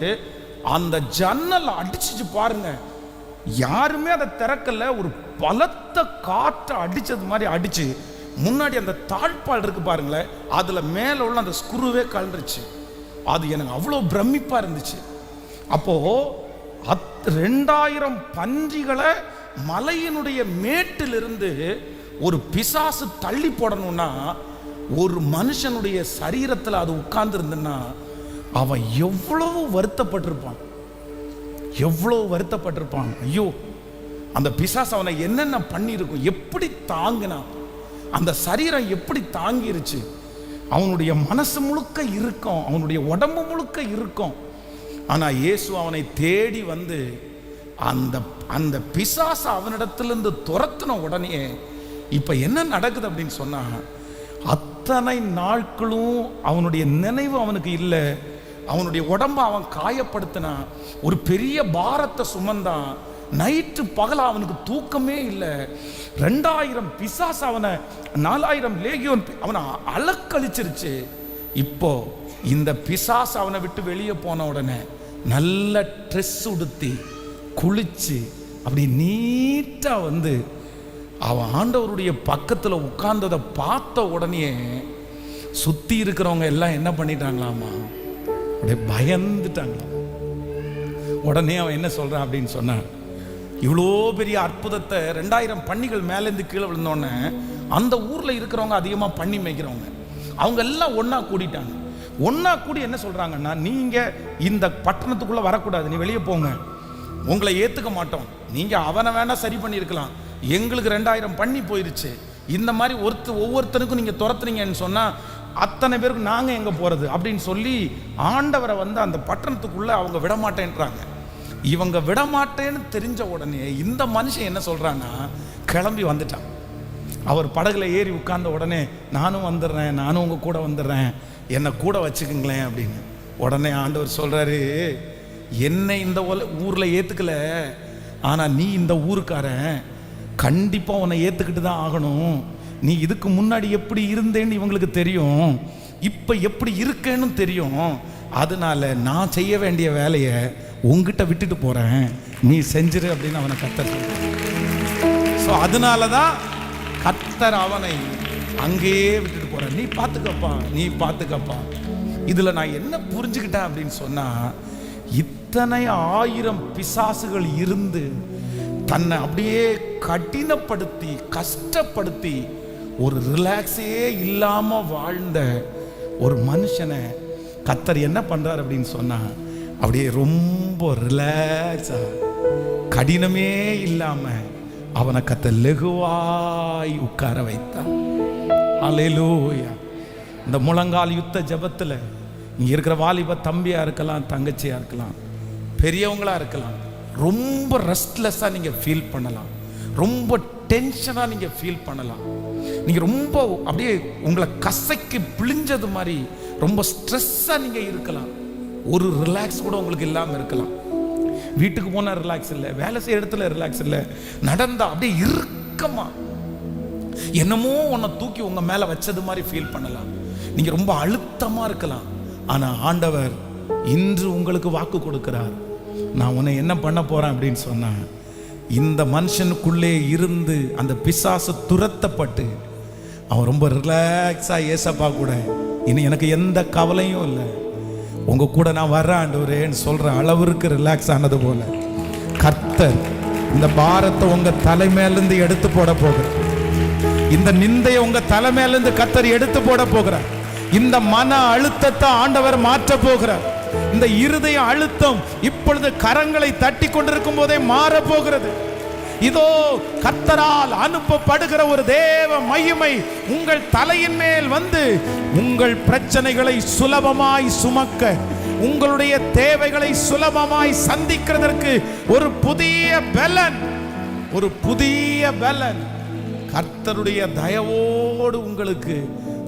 அந்த ஜன்னல் அடிச்சிச்சு பாருங்க, யாருமே அதை திறக்கல. ஒரு பலத்த காற்றை அடிச்சது மாதிரி அடிச்சு முன்னாடி அந்த தாழ்பால் இருக்கு பாருங்களேன், அதுல மேல உள்ள அந்த ஸ்க்ரூவே கலந்துருச்சு. அது எனக்கு அவ்வளோ பிரமிப்பா இருந்துச்சு. அப்போ 2000 பன்றிகளை மலையினுடைய மேட்டிலிருந்து ஒரு பிசாசு தள்ளி போடணும்னா, ஒரு மனுஷனுடைய சரீரத்தில் அது உட்கார்ந்து இருந்ததுன்னா அவன் எவ்வளவு வருத்தப்பட்டிருப்பான், எவ்வளவு வருத்தப்பட்டிருப்பான். ஐயோ, அந்த பிசாசு அவனை என்னென்ன பண்ணியிருக்கும், எப்படி தாங்கினான், அந்த சரீரம் எப்படி தாங்கிருச்சு. அவனுடைய மனசு முழுக்க இருக்கும், அவனுடைய உடம்பு முழுக்க இருக்கும். ஆனா இயேசு அவனை தேடி வந்து அந்த அந்த பிசாசு அவனிடத்திலிருந்து துரத்தின உடனே இப்ப என்ன நடக்குது அப்படின்னு சொன்னா, அத்தனை நாட்களும் அவனுடைய நினைவு அவனுக்கு இல்லை. அவனுடைய உடம்ப அவன் காயப்படுத்தினான், ஒரு பெரிய பாரத்தை சுமந்தான், நைட்டு பகல அவனுக்கு தூக்கமே இல்லை. 2000 பிசாசு அவனை, 4000 லேகியோன் அவனை அலக்கழிச்சிருச்சு. இப்போ இந்த பிசாசு அவனை விட்டு வெளியே போன உடனே நல்ல ட்ரெஸ் உடுத்தி குளிச்சு அப்படி நீட்டா வந்து அவன் ஆண்டவருடைய பக்கத்தில் உட்கார்ந்ததை பார்த்த உடனே சுத்தி இருக்கிறவங்க எல்லாம் என்ன பண்ணிட்டாங்களாமா, அப்படியே பயந்துட்டாங்களாம். உடனே அவன் என்ன சொல்றான் அப்படின்னு சொன்னான், இவ்வளோ பெரிய அற்புதத்தை 2000 பன்னிகள் மேலேருந்து கீழே விழுந்தோடனே அந்த ஊரில் இருக்கிறவங்க அதிகமாக பண்ணி மேய்க்கிறவங்க அவங்க எல்லாம் ஒன்றா கூடிட்டாங்க. ஒன்றா கூடி என்ன சொல்கிறாங்கன்னா, நீங்கள் இந்த பட்டணத்துக்குள்ளே வரக்கூடாது, நீ வெளியே போங்க, உங்களை ஏற்றுக்க மாட்டோம். நீங்கள் அவனை வேணால் சரி பண்ணியிருக்கலாம், எங்களுக்கு 2000 பண்ணி போயிருச்சு. இந்த மாதிரி ஒவ்வொருத்தருக்கும் நீங்கள் துரத்துறீங்கன்னு சொன்னால் அத்தனை பேருக்கு நாங்கள் எங்கே போகிறது அப்படின்னு சொல்லி ஆண்டவரை வந்து அந்த பட்டணத்துக்குள்ளே அவங்க விடமாட்டேன்றாங்க. இவங்க விடமாட்டேன்னு தெரிஞ்ச உடனே இந்த மனுஷன் என்ன சொல்கிறான்னா, கிளம்பி வந்துட்டான். அவர் படகுல ஏறி உட்கார்ந்த உடனே, நானும் வந்துடுறேன், நானும் உங்கள் கூட வந்துடுறேன், என்னை கூட வச்சுக்குங்களேன் அப்படின்னு. உடனே ஆண்டவர் சொல்றாரு, என்னை இந்த ஊர்ல ஏத்துக்கல, ஆனா நீ இந்த ஊருக்காரன், கண்டிப்பா உன்னை ஏத்துக்கிட்டு தான் ஆகணும். நீ இதுக்கு முன்னாடி எப்படி இருந்தேன்னு இவங்களுக்கு தெரியும், இப்ப எப்படி இருக்கேன்னு தெரியும். அதனால நான் செய்ய வேண்டிய வேலையை உங்ககிட்ட விட்டுட்டு போறேன், நீ செஞ்சிரு அப்படின்னு அவனை கர்த்தர் சொல்றார். ஸோ அதனாலதான் கர்த்தர் அவனை அங்கேயே விட்டுட்டு போறேன். நீ பார்த்துக்கப்பா. இதுல நான் என்ன புரிஞ்சுக்கிட்டேன் அப்படின்னு சொன்னா, இத்தனை 1000 பிசாசுகள் இருந்து தன்னை அப்படியே கடினப்படுத்தி கஷ்டப்படுத்தி ஒரு ரிலாக்ஸே இல்லாம வாழ்ந்த ஒரு மனுஷனை கர்த்தர் என்ன பண்றார் அப்படின்னு சொன்னா, அப்படியே ரொம்ப ரிலாக்ஸா கடினமே இல்லாம அவனை கர்த்தர் லெகுவாய் உட்கார வைத்தான். ஹல்லேலூயா. இந்த முழங்கால் யுத்த ஜெபத்துல இங்க இருக்கிற வாலிப தம்பியா இருக்கலாம், தங்கச்சியா இருக்கலாம், பெரியவங்களா இருக்கலாம், ரொம்ப ரெஸ்ட்லெஸ்ஸா நீங்க ஃபீல் பண்ணலாம், ரொம்ப டென்ஷனா நீங்க ஃபீல் பண்ணலாம், நீங்க ரொம்ப அப்படியே உங்களை கசைக்கு பிழிஞ்சது மாதிரி ரொம்ப ஸ்ட்ரெஸ்ஸா நீங்க இருக்கலாம். ஒரு ரிலாக்ஸ் கூட உங்களுக்கு இல்லாம இருக்கலாம். வீட்டுக்கு போனா ரிலாக்ஸ் இல்லை, வேலை செய்யற இடத்துல ரிலாக்ஸ் இல்லை, நடந்தா அப்படியே இறுக்கமா என்னமோ உன்னை தூக்கி உங்க மேல வச்சது மாதிரி ஃபீல் பண்ணலாம். நீங்க ரொம்ப அழுத்தமா இருக்கலாம். ஆனா ஆண்டவர் இன்று உங்களுக்கு வாக்கு கொடுக்கிறார், நான் உன்னை என்ன பண்ண போறேன் அப்படின்னு சொன்னா, இந்த மனுஷனுக்குள்ளே இருந்து அந்த பிசாசு துரத்தப்பட்டு அவன் ரொம்ப ரிலாக்ஸா ஏசப்பா கூட இனி எனக்கு எந்த கவலையும் இல்லை, உங்க கூட நான் வர்றேன் ஆண்டவரேன்னு சொல்ற அளவிற்கு ரிலாக்ஸ் ஆனது போல கர்த்தர் இந்த பாரத்தை உங்க தலைமையிலிருந்து எடுத்து போட போகிறார். இந்த நிந்தையை உங்க தலைமையிலிருந்து கர்த்தர் எடுத்து போட போகிறார். இந்த மன அழுத்தத்தை ஆண்டவர் மாற்ற போகிறார். இந்த இருதய அழுத்தம் இப்பொழுது கரங்களை தட்டி கொண்டிருக்கும் போதே மாற போகிறது. இதோ கர்த்தரால் அனுப்பப்படுகிற ஒரு தேவ மகிமை உங்கள் தலையின் மேல் வந்து உங்கள் பிரச்சனைகளை சுலபமாய் சுமக்க, உங்களுடைய தேவைகளை சுலபமாய் சந்திக்கிறதற்கு ஒரு புதிய பலன் கர்த்தருடைய தயவோடு உங்களுக்கு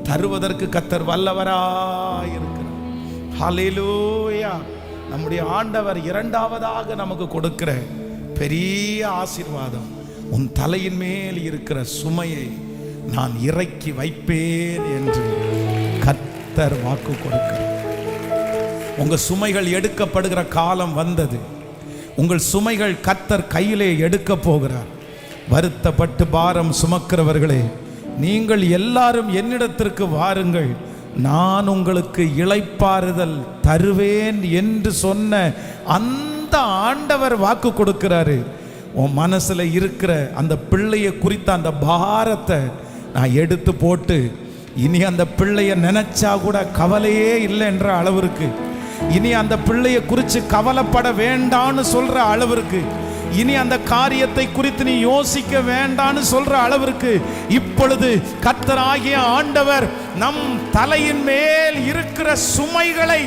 தருவதற்கு கர்த்தர் வல்லவராய் இருக்கிறார். ஹல்லேலூயா. நம்முடைய ஆண்டவர் இரண்டாவதாக நமக்கு கொடுக்கிற பெரிய ஆசீர்வாதம், உன் தலையின் மேல் இருக்கிற சுமையை நான் இறக்கி வைப்பேன் என்று கர்த்தர் வாக்கு கொடுக்கிறார். உங்க சுமைகள் எடுக்கப்படுகிற காலம் வந்தது. உங்கள் சுமைகள் கர்த்தர் கையிலே எடுக்க போகிறார். வருத்தப்பட்டு பாரம் சுமக்கிறவர்களே, நீங்கள் எல்லாரும் என்னிடத்திற்கு வாருங்கள், நான் உங்களுக்கு இளைப்பாறுதல் தருவேன் என்று சொன்ன அந்த ஆண்டவர் வாக்கு கொடுக்கிறாரு. உன் மனசுல இருக்கிற அந்த பிள்ளையை குறித்த அந்த பாரத்தை நான் எடுத்து போட்டு, இனி அந்த பிள்ளைய நினைச்சா கூட கவலையே இல்லை என்ற அளவிற்கு, இனி அந்த பிள்ளைய குறித்து கவலைப்பட வேண்டான்னு சொல்ற அளவிற்கு, இனி அந்த காரியத்தை குறித்து நீ யோசிக்க வேண்டான்னு சொல்ற அளவிற்கு இப்பொழுது கர்த்தராகிய ஆண்டவர் நம் தலையின் மேல் இருக்கிற சுமைகளை,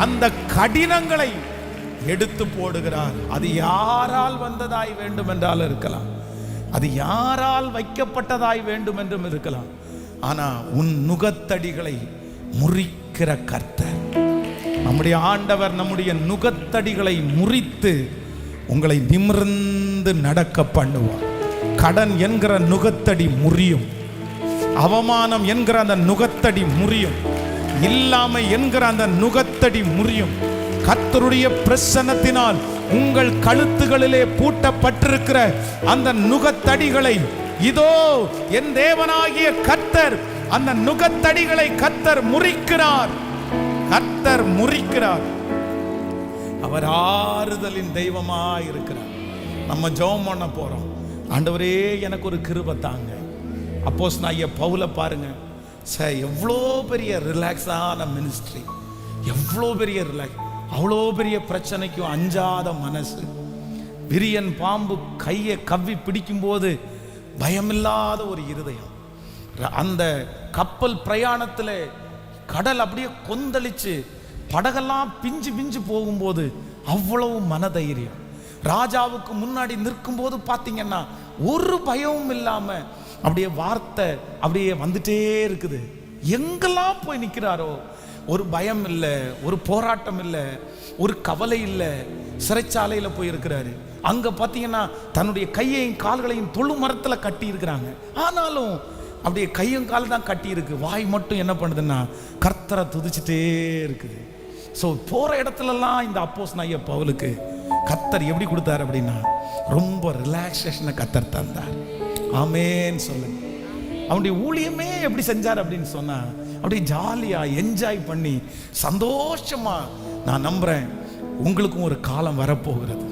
அந்த கடினங்களை எடுத்து போடுகிறார். அது யாரால் வந்ததாய் வேண்டும் என்றால் இருக்கலாம், அது யாரால் வைக்கப்பட்டதாய் வேண்டும் என்றும் இருக்கலாம். ஆனா உன் நுகத்தடிகளை முறிக்கிற கர்த்தர் நம்முடைய ஆண்டவர் நம்முடைய நுகத்தடிகளை முறித்து உங்களை நிமிர்ந்து நடக்க பண்ணுவார். கடன் என்கிற நுகத்தடி முறியும், அவமானம் என்கிற அந்த நுகத்தடி முறியும், இல்லாமை என்கிற அந்த நுகத்தடி முறியும். கர்த்தருடைய பிரசன்னத்தினால் உங்கள் கழுத்துகளிலே பூட்டப்பட்டிருக்கிற அந்த நுகத்தடிகளை இதோ என் தேவனாகிய கர்த்தர் அந்த நுகத்தடிகளை கர்த்தர் முறிக்கிறார். கர்த்தர் முறிக்கிறார். அவர் ஆறுதலின் தெய்வமாய் இருக்கிறார். நம்ம ஜெபம் பண்ண போறோம். ஆண்டவரே எனக்கு ஒரு கிருபை தாங்க. அப்போஸ்தலனாகிய பவுலை பாருங்க, எவ்வளோ பெரிய ரிலாக்ஸான மினிஸ்ட்ரி, எவ்வளோ பெரிய ரிலாக்ஸ், அவ்வளோ பெரிய பிரச்சனைக்கும் அஞ்சாத மனசு. விரியன் பாம்பு கையை கவ்வி பிடிக்கும் போது பயமில்லாத ஒரு இருதயம். அந்த கப்பல் பிரயாணத்தில் கடல் அப்படியே கொந்தளிச்சு படகெல்லாம் பிஞ்சு பிஞ்சு போகும்போது அவ்வளவு மனதைரியம். ராஜாவுக்கு முன்னாடி நிற்கும் போது பார்த்தீங்கன்னா ஒரு பயமும் இல்லாம அப்படியே வார்த்தை அப்படியே வந்துட்டே இருக்குது. எங்கெல்லாம் போய் நிற்கிறாரோ ஒரு பயம் இல்லை, ஒரு போராட்டம் இல்லை, ஒரு கவலை இல்லை. சிறைச்சாலையில் போயிருக்கிறாரு. அங்க பார்த்தீங்கன்னா தன்னுடைய கையையும் கால்களையும் தொழு மரத்தில் கட்டி இருக்கிறாங்க. ஆனாலும் அப்படியே கையும் கால் தான் கட்டி இருக்கு, வாய் மட்டும் என்ன பண்ணுதுன்னா கர்த்தரை துதிச்சுட்டே இருக்குது. ஸோ போற இடத்துலலாம் இந்த அப்போஸ்தலனாகிய பவுலுக்கு கர்த்தர் எப்படி கொடுத்தாரு அப்படின்னா ரொம்ப ரிலாக்ஸேஷனை கர்த்தர் தந்தார். ஆமேன்னு சொல்லுங்க. அவனுடைய ஊழியமே எப்படி செஞ்சார் அப்படின்னு சொன்னா அப்படியே ஜாலியா என்ஜாய் பண்ணி சந்தோஷமா. நான் நம்புறேன் உங்களுக்கும் ஒரு காலம் வரப்போகிறது,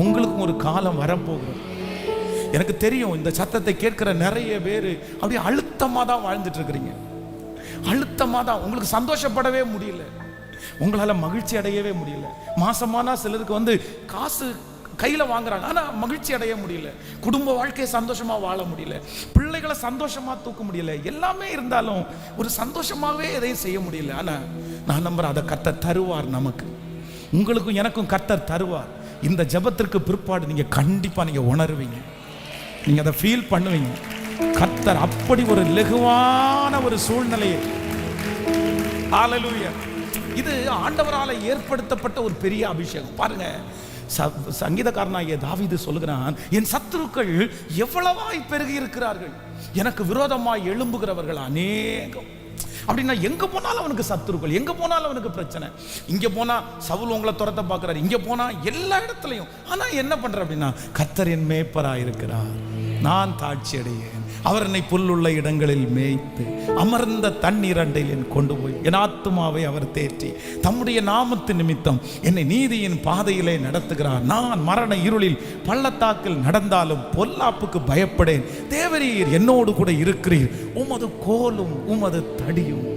உங்களுக்கும் ஒரு காலம் வரப்போகிறது. எனக்கு தெரியும் இந்த சத்தத்தை கேட்கிற நிறைய பேர் அப்படியே அழுத்தமாக தான் வாழ்ந்துட்டு இருக்கிறீங்க. அழுத்தமாக தான், உங்களுக்கு சந்தோஷப்படவே முடியல, உங்களால் மகிழ்ச்சி அடையவே முடியல. மாசமானா சிலருக்கு வந்து காசு கையில் வாங்குறாங்க, ஆனால் மகிழ்ச்சி அடைய முடியல. குடும்ப வாழ்க்கையை சந்தோஷமாக வாழ முடியல, பிள்ளைகளை சந்தோஷமாக தூக்க முடியல. எல்லாமே இருந்தாலும் ஒரு சந்தோஷமாகவே எதையும் செய்ய முடியல. ஆனால் நான் நம்புறேன் அதை கர்த்தர் தருவார். நமக்கு உங்களுக்கும் எனக்கும் கர்த்தர் தருவார். இந்த ஜெபத்திற்கு பிற்பாடு நீங்கள் கண்டிப்பாக நீங்கள் உணர்வீங்க, நீங்கள் அதை ஃபீல் பண்ணுவீங்க. கர்த்தர் அப்படி ஒரு லெகுவான ஒரு சூழ்நிலையை, ஹல்லேலூயா, இது ஆண்டவரால் ஏற்படுத்தப்பட்ட ஒரு பெரிய அபிஷேகம். பாருங்க, சங்கீதக்காரனாகிய தாவீது சொல்லுகிறான், என் சத்துருக்கள் எவ்வளவாய் பெருகி இருக்கிறார்கள், எனக்கு விரோதமாய் எழும்புகிறவர்கள் அநேகம். அப்படின்னா எங்க போனாலும் அவனுக்கு சத்துருக்கள், எங்க போனாலும் அவனுக்கு பிரச்சனை. இங்க போனா சவுல் உங்களை துரத்த பார்க்கிறார், இங்க போனா எல்லா இடத்துலையும். ஆனா என்ன பண்ற அப்படின்னா கர்த்தர் என் மேய்ப்பராய் இருக்கிறார், நான் தாட்சி அடையேன். அவர் என்னை புல்லுள்ள இடங்களில் மேய்த்து அமர்ந்த தண்ணீர் அண்டையில் கொண்டு போய் என் ஆத்துமாவை அவர் தேற்றி தம்முடைய நாமத்து நிமித்தம் என்னை நீதியின் பாதையிலே நடத்துகிறார். நான் மரண இருளில் பள்ளத்தாக்கில் நடந்தாலும் பொல்லாப்புக்கு பயப்படேன், தேவரீர் என்னோடு கூட இருக்கிறீர், உமது கோலும் உமது தடியும்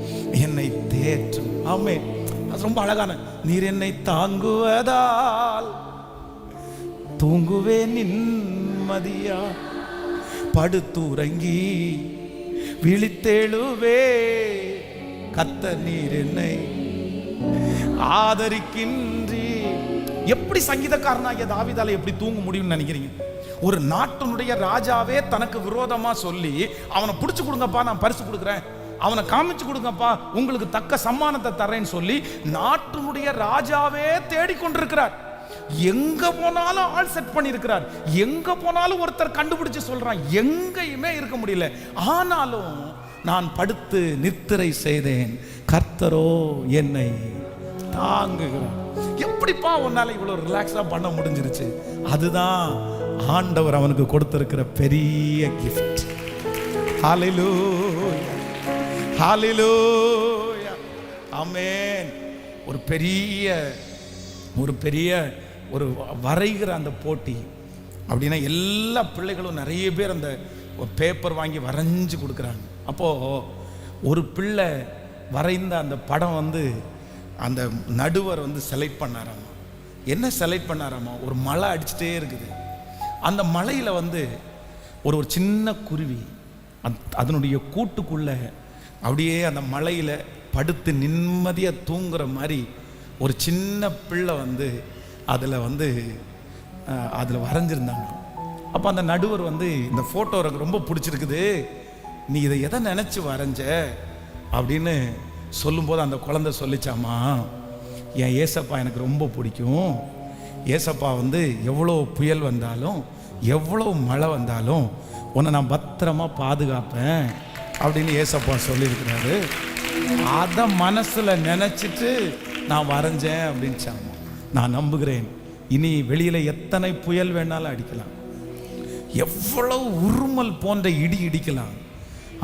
என்னை தேற்றும். ஆமென். அது ரொம்ப அழகான, நீர் என்னை தாங்குவதால் தூங்குவேன் நிம்மதியா, படுத்துறங்கி விழித்தெழுவே, கர்த்தர் நீர் என்னை ஆதரிக்கின்றி. எப்படி சங்கீதக்காரனாகிய தாவீதால எப்படி தூங்க முடியும்னு நினைக்கிறீங்க? ஒரு நாட்டினுடைய ராஜாவே தனக்கு விரோதமா சொல்லி அவனை பிடிச்சு கொடுங்கப்பா, நான் பரிசு கொடுக்குறேன், அவனை காமிச்சு கொடுங்கப்பா, உங்களுக்கு தக்க சம்மானத்தை தரேன்னு சொல்லி நாட்டினுடைய ராஜாவே தேடிக்கொண்டிருக்கிறார். எங்க போனாலும் ஆள் செட் பண்ணி இருக்கிறார், எங்க போனாலும் ஒருத்தர் கண்டுபிடிச்சு சொல்றான், எங்கேயுமே இருக்க முடியல. ஆனாலும் நான் படுத்து நித்திரை செய்தேன், கர்த்தரோ என்னை தாங்குகிறார். எப்படிப்பா உன்னால இவ்வளவு ரிலாக்ஸா பண்ண முடிஞ்சிருச்சு? அதுதான் ஆண்டவர் அவனுக்கு கொடுத்திருக்கிற பெரிய கிஃப்ட். ஹல்லேலூயா, ஹல்லேலூயா, ஆமென். ஒரு பெரிய ஒரு வரைகிற அந்த போட்டி அப்படின்னா எல்லா பிள்ளைகளும் நிறைய பேர் அந்த பேப்பர் வாங்கி வரைஞ்சு கொடுக்குறாங்க. அப்போது ஒரு பிள்ளை வரைந்த அந்த படம் வந்து அந்த நடுவர் வந்து செலக்ட் பண்ணாராமா. என்ன செலக்ட் பண்ணாராமா? ஒரு மழை அடிச்சுட்டே இருக்குது, அந்த மழையில் வந்து ஒரு சின்ன குருவி அதனுடைய கூட்டுக்குள்ளே அப்படியே அந்த மழையில் படுத்து நிம்மதியாக தூங்குற மாதிரி ஒரு சின்ன பிள்ளை வந்து அதில் வரைஞ்சிருந்தாங்க. அப்போ அந்த நடுவர் வந்து இந்த ஃபோட்டோ எனக்கு ரொம்ப பிடிச்சிருக்குது, நீ இதை எதை நினச்சி வரைஞ்ச அப்படின்னு சொல்லும்போது அந்த குழந்தை சொல்லிச்சாமா, என் ஏசப்பா எனக்கு ரொம்ப பிடிக்கும், ஏசப்பா வந்து எவ்வளோ புயல் வந்தாலும் எவ்வளோ மழை வந்தாலும் உன்னை நான் பத்திரமா பாதுகாப்பேன் அப்படின்னு ஏசப்பா சொல்லியிருக்கிறாரு. அதை மனசில் நினச்சிட்டு நான் வரைஞ்சேன் அப்படின்ச்சாமா. நான் நம்புகிறேன், இனி வெளியில் எத்தனை புயல் வேணாலும் அடிக்கலாம், எவ்வளவு உருமல் போன்ற இடி இடிக்கலாம்,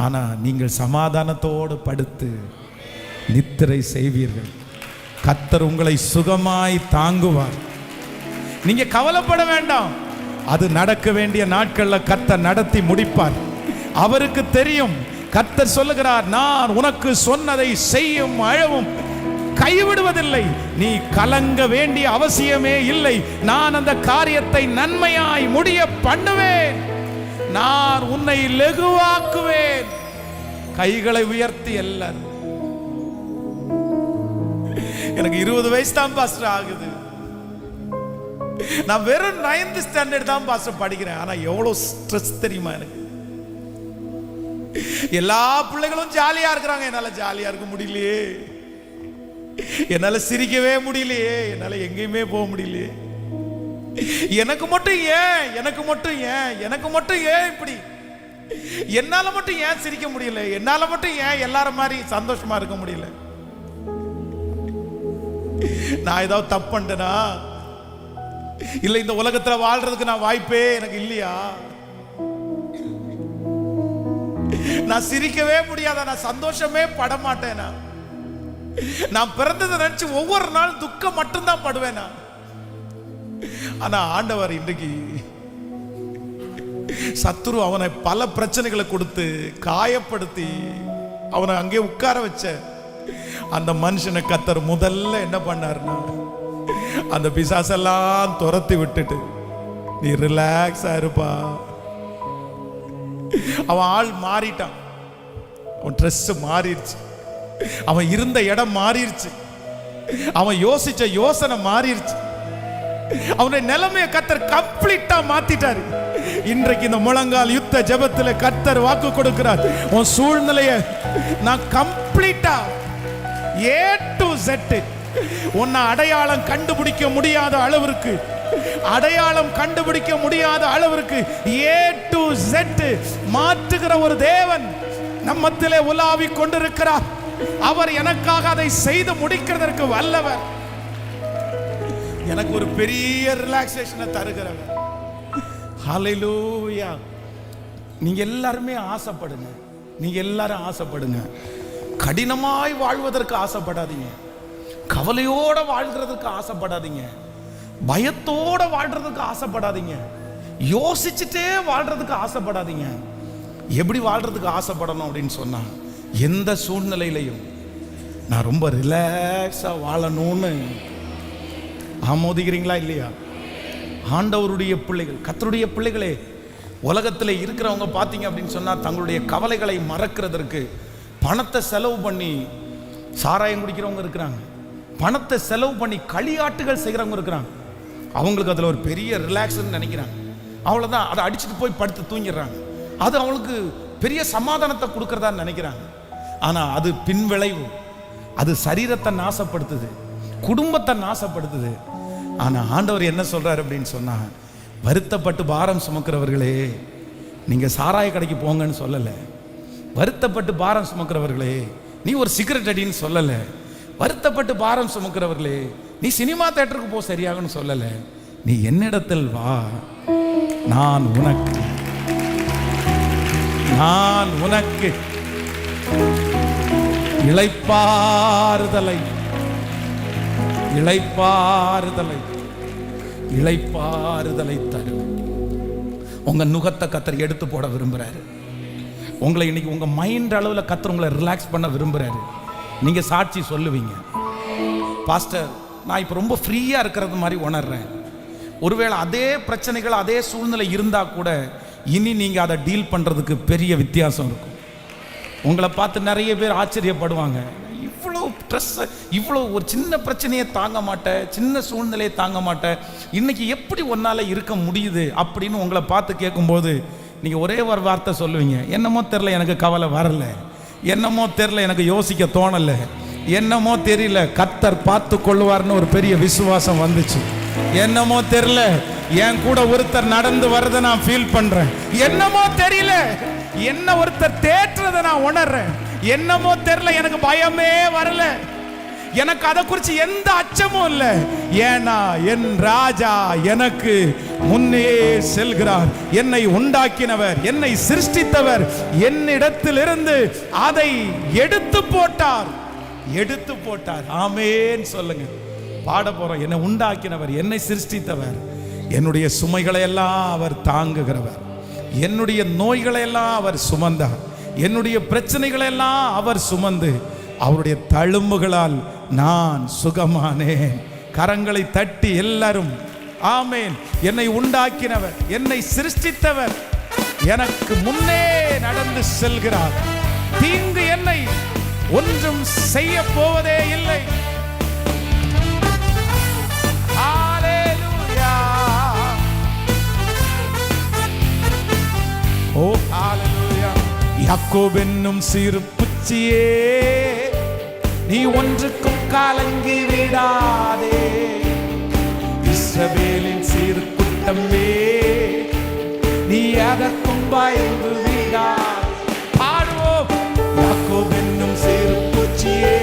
ஆனால் நீங்கள் சமாதானத்தோடு படுத்து நித்திரை செய்வீர்கள், கர்த்தர் உங்களை சுகமாய் தாங்குவார். நீங்க கவலைப்பட வேண்டாம், அது நடக்க வேண்டிய நாட்களில் கர்த்தர் நடத்தி முடிப்பார். அவருக்கு தெரியும். கர்த்தர் சொல்லுகிறார், நான் உனக்கு சொன்னதை செய்யும் அழவும் கைவிடுவதில்லை, நீ கலங்க வேண்டிய அவசியமே இல்லை, நான் அந்த காரியத்தை நன்மையாய் முடிய பண்ணுவேன், நான் உன்னை லெகுவாக்குவேன். கைகளை உயர்த்தி எல்லாரும், எனக்கு 20 வயசு தான் பாஸ்டர் ஆகுது, நான் வெறும் 9th ஸ்டாண்டர்ட் தான் பாஸ்டர் படிக்கிறேன், ஆனா எவ்வளவு ஸ்ட்ரெஸ் தெரியுமா எனக்கு? எல்லா பிள்ளைகளும் ஜாலியா இருக்கிறாங்க, என்னால ஜாலியா இருக்க முடியலையே. என்னால சிரிக்கவே முடியலையே, என்னால எங்கேயுமே போக முடியலையே, எனக்கு மட்டும் ஏன், எனக்கு மட்டும் ஏன், எனக்கு மட்டும் ஏன் இப்படி, என்னால மட்டும் ஏன் சிரிக்க முடியல, என்னால மட்டும் ஏன் எல்லாரும் மாதிரி சந்தோஷமா இருக்க முடியல, நான் ஏதாவது தப்பு பண்ணிட்டேனா, இல்ல இந்த உலகத்துல வாழ்றதுக்கு நான் வாய்ப்பே எனக்கு இல்லையா, நான் சிரிக்கவே முடியாதா, நான் சந்தோஷமே பட மாட்டேனா, நான் பிறந்ததை நினைச்சு ஒவ்வொரு நாள் துக்கம் மட்டும்தான் படுவேனா. ஆனா ஆண்டவர் இன்றைக்கு சத்துரு அவனை பல பிரச்சனைகளை கொடுத்து காயப்படுத்தி அவனை அங்கே உட்கார வச்ச அந்த மனுஷனை கர்த்தர் முதல்ல என்ன பண்ணாருன்னா, அந்த பிசாசெல்லாம் துரத்தி விட்டுட்டு நீ ரிலாக்ஸா இருப்பா. அவன் ஆள் மாறிட்டான், அவன் ட்ரெஸ் மாறிடுச்சு, அவன் இருந்த இடம் மாறிடுச்சு, அவன் யோசிச்ச யோசனை மாறிடுச்சு, அவனுடைய நிலைமையை கர்த்தர் கம்ப்ளீட்டா மாத்திட்டாரு. இன்றைக்கு இந்த முழங்கால் யுத்த ஜெபத்துல கர்த்தர் வாக்கு கொடுக்கிறார், உன் சூழ்நிலையை நான் கம்ப்ளீட்டா A to Z உன்னை அடையாளம் கண்டுபிடிக்க முடியாத அளவிற்கு, அடையாளம் கண்டுபிடிக்க முடியாத அளவிற்கு A to Z மாற்றுகிற ஒரு தேவன் நம்மத்திலே உலாவி கொண்டிருக்கிறார். அவர் எனக்காக அதை செய்து முடிக்கிறதற்கு வல்லவர். எனக்கு ஒரு பெரிய ரிலாக்ஸேஷனை தருகிறவர். ஹல்லேலூயா. நீங்க எல்லாருமே ஆசைப்படுங்க, நீங்க எல்லாரும் ஆசைப்படுங்க. கடினமாய் வாழ்வதற்கு ஆசைப்படாதீங்க, கவலையோட வாழ்கிறதுக்கு ஆசைப்படாதீங்க, பயத்தோட வாழ்றதுக்கு ஆசைப்படாதீங்க, யோசிச்சுட்டே வாழ்றதுக்கு ஆசைப்படாதீங்க. எப்படி வாழ்றதுக்கு ஆசைப்படணும் அப்படின்னு சொன்னா, எந்த சூழ்நிலையிலையும் நான் ரொம்ப ரிலாக்ஸா வாழணும்னு ஆமோதிக்கிறீங்களா இல்லையா? ஆண்டவருடைய பிள்ளைகள், கர்த்தருடைய பிள்ளைகளே, உலகத்தில் இருக்கிறவங்க பார்த்தீங்க அப்படின்னு சொன்னால் தங்களுடைய கவலைகளை மறக்கிறதற்கு பணத்தை செலவு பண்ணி சாராயம் குடிக்கிறவங்க இருக்கிறாங்க, பணத்தை செலவு பண்ணி களியாட்டுகள் செய்கிறவங்க இருக்கிறாங்க. அவங்களுக்கு அதில் ஒரு பெரிய ரிலாக்ஸ்ன்னு நினைக்கிறாங்க. அவ்வளோதான், அதை அடிச்சுட்டு போய் படுத்து தூங்கிடுறாங்க. அது அவங்களுக்கு பெரிய சமாதானத்தை கொடுக்கறதா நினைக்கிறாங்க. ஆனால் அது பின்விளைவு, அது சரீரத்தை நாசப்படுத்துது, குடும்பத்தை நாசப்படுத்துது. ஆனால் ஆண்டவர் என்ன சொல்றாரு அப்படின்னு சொன்னா, வருத்தப்பட்டு பாரம் சுமக்கிறவர்களே நீங்கள் சாராய கடைக்கு போங்கன்னு சொல்லலை, வருத்தப்பட்டு பாரம் சுமக்கிறவர்களே நீ ஒரு சிகரெட் அடின்னு சொல்லலை, வருத்தப்பட்டு பாரம் சுமக்கிறவர்களே நீ சினிமா தியேட்டருக்கு போ சரியாகன்னு சொல்லலை, நீ என்னிடத்தில் வா, நான் உனக்கு இளைப்பாறுதலை தரும். உங்க நுகத்தை கர்த்தர் எடுத்து போட விரும்புறாரு. உங்களை இன்னைக்கு உங்க மைண்ட் அளவில் கர்த்தர் உங்களை ரிலாக்ஸ் பண்ண விரும்புறாரு. நீங்க சாட்சி சொல்லுவீங்க, பாஸ்டர் நான் இப்போ ரொம்ப ஃப்ரீயா இருக்கிறது மாதிரி உணர்றேன். ஒருவேளை அதே பிரச்சனைகள் அதே சூழ்நிலை இருந்தா கூட இனி நீங்க அதை டீல் பண்றதுக்கு பெரிய வித்தியாசம் இருக்கும். உங்களை பார்த்து நிறைய பேர் ஆச்சரியப்படுவாங்க, இவ்வளோ ஸ்ட்ரெஸ், இவ்வளோ ஒரு சின்ன பிரச்சனையை தாங்க மாட்டேன், சின்ன சூழ்நிலையை தாங்க மாட்டேன், இன்னைக்கு எப்படி ஒன்னால் இருக்க முடியுது அப்படின்னு உங்களை பார்த்து கேட்கும்போது நீங்கள் ஒரே ஒரு வார்த்தை சொல்லுவீங்க, என்னமோ தெரில எனக்கு கவலை வரல, என்னமோ தெரில எனக்கு யோசிக்க தோணலை, என்னமோ தெரியல கர்த்தர் பார்த்து கொள்வார்னு ஒரு பெரிய விசுவாசம் வந்துச்சு, என்னமோ தெரில என் கூட ஒருத்தர் நடந்து வர்றதை நான் ஃபீல் பண்ணுறேன், என்னமோ தெரியல என்ன ஒருத்தர் தேற்றுறதை நான் உணர்றேன், என்னமோ தெரியல எனக்கு பயமே வரல, எனக்கு அதை குறித்து எந்த அச்சமும் இல்லை, ஏன்னா என் ராஜா எனக்கு முன்னே செல்கிறார், என்னை உண்டாக்கினவர், என்னை சிருஷ்டித்தவர் என்னிடத்திலிருந்து அதை எடுத்து போட்டார். ஆமென் சொல்லுங்க. பாட போறோம், என்னை உண்டாக்கினவர், என்னை சிருஷ்டித்தவர், என்னுடைய சுமைகளை எல்லாம் அவர் தாங்குகிறவர், என்னுடைய நோய்களை எல்லாம் அவர் சுமந்தார், என்னுடைய பிரச்சனைகளை எல்லாம் அவர் சுமந்து அவருடைய தழும்புகளால் நான் சுகமானேன். கரங்களை தட்டி எல்லாரும் ஆமென். என்னை உண்டாக்கினவர், என்னை சிருஷ்டித்தவர் எனக்கு முன்னே நடந்து செல்கிறார், தீங்கு என்னை ஒன்றும் செய்ய போவதே இல்லை. ஹல்லேலூயா, ஓ ஹல்லேலூயா. யாக்கோபு என்னும் சிறு புச்சியே, நீ ஒன்றுக்கும் கலங்கி விடாதே. இஸ்ரவேலின் சீர் கூட்டமே, நீ அதற்கும் பயந்து விடாதே. பாடுவோம். யாக்கோபு என்னும் சீர் பூச்சியே,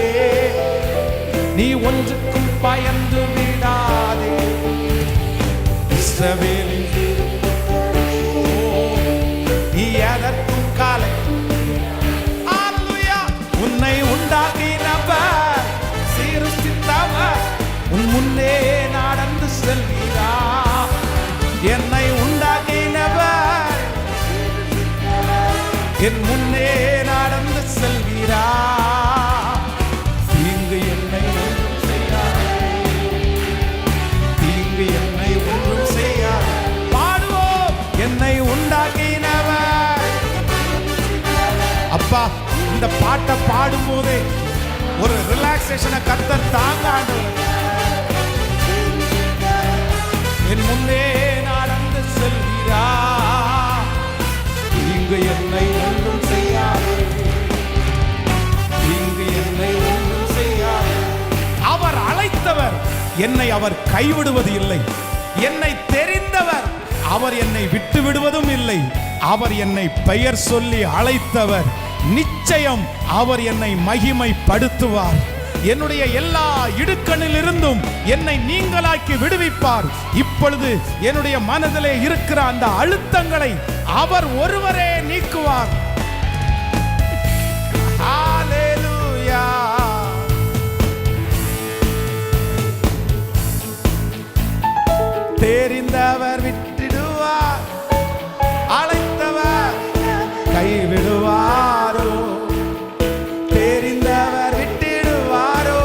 நீ ஒன்றுக்கும் பயந்து விடாதே. இஸ்ரவேலின் நீ அதற்கும் காலை. உன்னை உண்டாக்கினவர், சீருஷ்டித்தவர், உன் முன்னே நடந்து செல்கிறார். என்னை உண்டாக்கினவர் என் முன்னே நடந்து செல்கிறார். தீங்கு என்னை ஒன்றும் செய்யாது, தீங்கு என்னை ஒன்றும் செய்யாது. பாடுவோம். என்னை உண்டாக்கினவர். அப்பா, இந்த பாட்டை பாடும் போதே ஒரு ரிலாக்ஸேஷனை கர்த்தர் தாங்க. என் முன்னே நடந்து செல்கிறார். இங்கு என்னை ஒன்றும் செய்யாது, இங்கு என்னை ஒன்றும் செய்யாது. அவர் அழைத்தவர், என்னை அவர் கைவிடுவது இல்லை. என்னை தெரிந்தவர், அவர் என்னை விட்டு விடுவதும் இல்லை. அவர் என்னை பெயர் சொல்லி அழைத்தவர், நிச்சயம் அவர் என்னை மகிமைப்படுத்துவார். என்னுடைய எல்லா இடுக்கணில் இருந்தும் என்னை நீங்களாக்கி விடுவிப்பார். இப்பொழுது என்னுடைய மனதிலே இருக்கிற அந்த அழுத்தங்களை அவர் ஒருவரே நீக்குவார். ஹல்லேலூயா. தெரிந்தவர் விட்டுடுவார், அழைத்தவர் கைவிடுவாரோ? தெரிந்தவர் விட்டிடுவாரோ?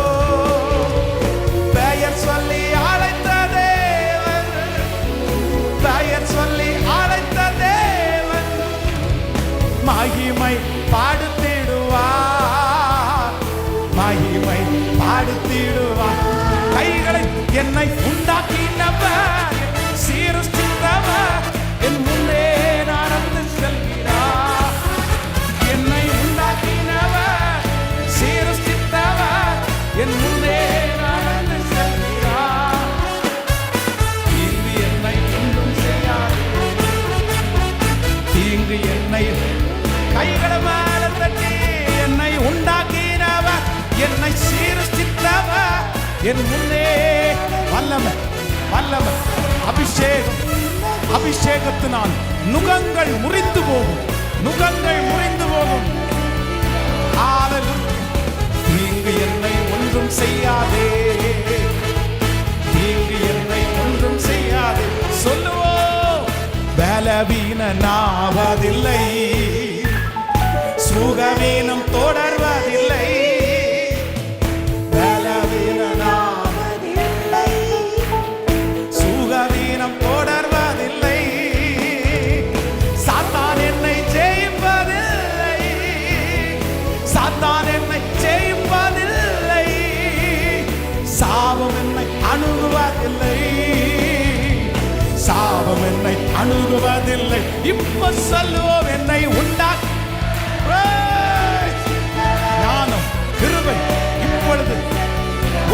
பெயர் சொல்லி அழைத்த தேவன், பெயர் சொல்லி அழைத்த தேவன் மகிமை பாடுத்திடுவார், மகிமை பாடுத்திடுவார். கைகளை என்னை உண்டாக்கினவர், சீருஷ்டித்தவர், என் முன்னே நடந்து செல்கிறார். என்னை உண்டாக்கினவர், சீருஷ்டித்தவர், என் முன்னே நடந்து செல்கிறார். தீங்கு என்னை ஒன்றும் செய்யாது, தீங்கு என்னை. கைகளை மேல தட்டி. என்னை உண்டாக்கினவர், என்னை சீருஷ்டித்தவர், என் முன்னே. வல்லமை, வல்லமை, அபிஷேகம். அபிஷேகத்தினால் நுகங்கள் முறிந்து போகும், நுகங்கள் முறிந்து போகும். தீங்கு என்னை ஒன்றும் செய்யாதே, தீங்கு என்னை ஒன்றும் செய்யாதே. சொல்லுவோம். பலவீனனாவதில்லை, சுகவீனம் தொடர்வதில்லை. பலவீனனாவதில்லை, சுகவீனம் தொடர்வதில்லை. சாத்தான் என்னை ஜெயிப்பதில்லை, சாத்தான் என்னை ஜெயிப்பதில்லை. சாபம் என்னை அணுகுவதில்லை, சாபம் என்னை அணுகுவதில்லை. இப்ப சொல்லுவோம். என்னை உண்டாக்கி ஞானம், கிருபை இப்பொழுது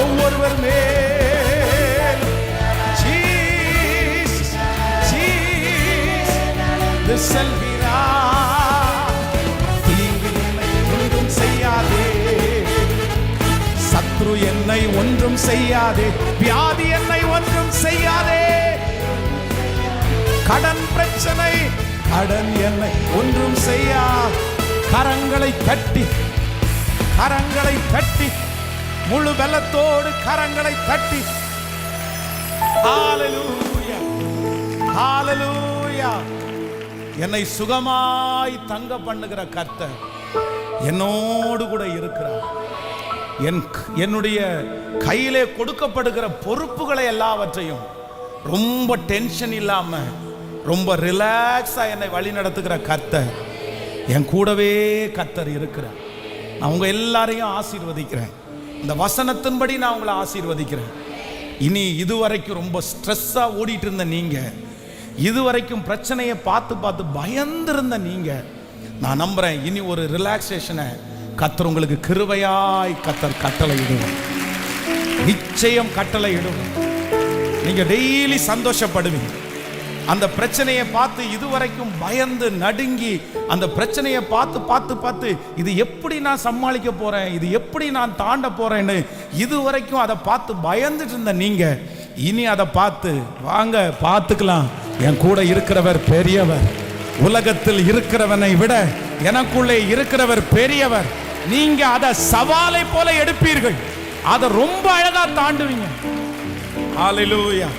ஒவ்வொருவர் மேல். ஜீசஸ், ஜீசஸ் செல்கிறார். தீங்கு என்னை ஒன்றும் செய்யாதே, சத்ரு என்னை ஒன்றும் செய்யாதே, வியாதி என்னை ஒன்றும் செய்யாதே. கடன் பிரச்சனை, கடன் என்னை ஒன்றும் செய்யா. கரங்களை தட்டி, கரங்களை தட்டி, முழு பலத்தோடு கரங்களை தட்டி. ஹல்லேலூயா, ஹல்லேலூயா. என்னை சுகமாய் தங்க பண்ணுகிற கர்த்தர் என்னோடு கூட இருக்கிறார். என்னுடைய கையிலே கொடுக்கப்படுகிற பொறுப்புகளை எல்லாவற்றையும் ரொம்ப டென்ஷன் இல்லாம, ரொம்ப ரிலாக்ஸா என்னை வழி நடத்துகிற கர்த்தர் என் கூடவே கர்த்தர் இருக்கிறார். நான் உங்க எல்லாரையும் ஆசீர்வதிக்கிறேன். இந்த வசனத்தின்படி நான் உங்களை ஆசீர்வதிக்கிறேன். இனி இதுவரைக்கும் ரொம்ப ஸ்ட்ரெஸ்ஸா ஓடிட்டு இருந்த நீங்க, இதுவரைக்கும் பிரச்சனையை பார்த்து பார்த்து பயந்திருந்த நீங்க, நான் நம்புறேன் இனி ஒரு ரிலாக்ஸேஷனை கர்த்தர் உங்களுக்கு கிருபையாய் கர்த்தர் கட்டளையிடுவார். நிச்சயம் கட்டளையிடும். நீங்க டெய்லி சந்தோஷப்படுவீங்க. அந்த பிரச்சனையை பார்த்து இதுவரைக்கும் பயந்து நடுங்கி அந்த பிரச்சனையை பார்த்து பார்த்து பார்த்து இது எப்படி நான் சமாளிக்க போறேன், இது எப்படி நான் தாண்ட போறேன்னு இதுவரைக்கும் அதை பார்த்து பயந்துட்டு இருந்த நீங்க இனி அதை பார்த்து வாங்க பார்த்துக்கலாம், என் கூட இருக்கிறவர் பெரியவர், உலகத்தில் இருக்கிறவனை விட எனக்குள்ளே இருக்கிறவர் பெரியவர். நீங்க அதை சவாலை போல எடுப்பீர்கள், அதை ரொம்ப அழகா தாண்டுவீங்க. ஹல்லேலூயா.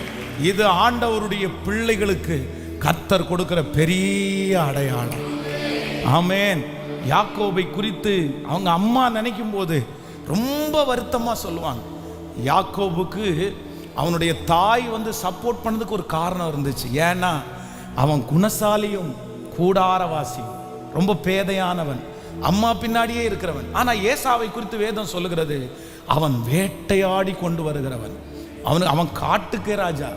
இது ஆண்டவருடைய பிள்ளைகளுக்கு கர்த்தர் கொடுக்கிற பெரிய அடையாளம். ஆமென். யாக்கோபை குறித்து அவங்க அம்மா நினைக்கும் போது ரொம்ப வருத்தமா சொல்லுவாங்க. யாக்கோபுக்கு அவனுடைய தாய் சப்போர்ட் பண்ணதுக்கு ஒரு காரணம் இருந்துச்சு. ஏன்னா அவன் குணசாலியும் கூடாரவாசியும் ரொம்ப பேதையானவன், அம்மா பின்னாடியே இருக்கிறவன். ஆனா ஏசாவை குறித்து வேதம் சொல்லுகிறது, அவன் வேட்டையாடி கொண்டு வருகிறவன், அவன் காட்டுக்கே ராஜா,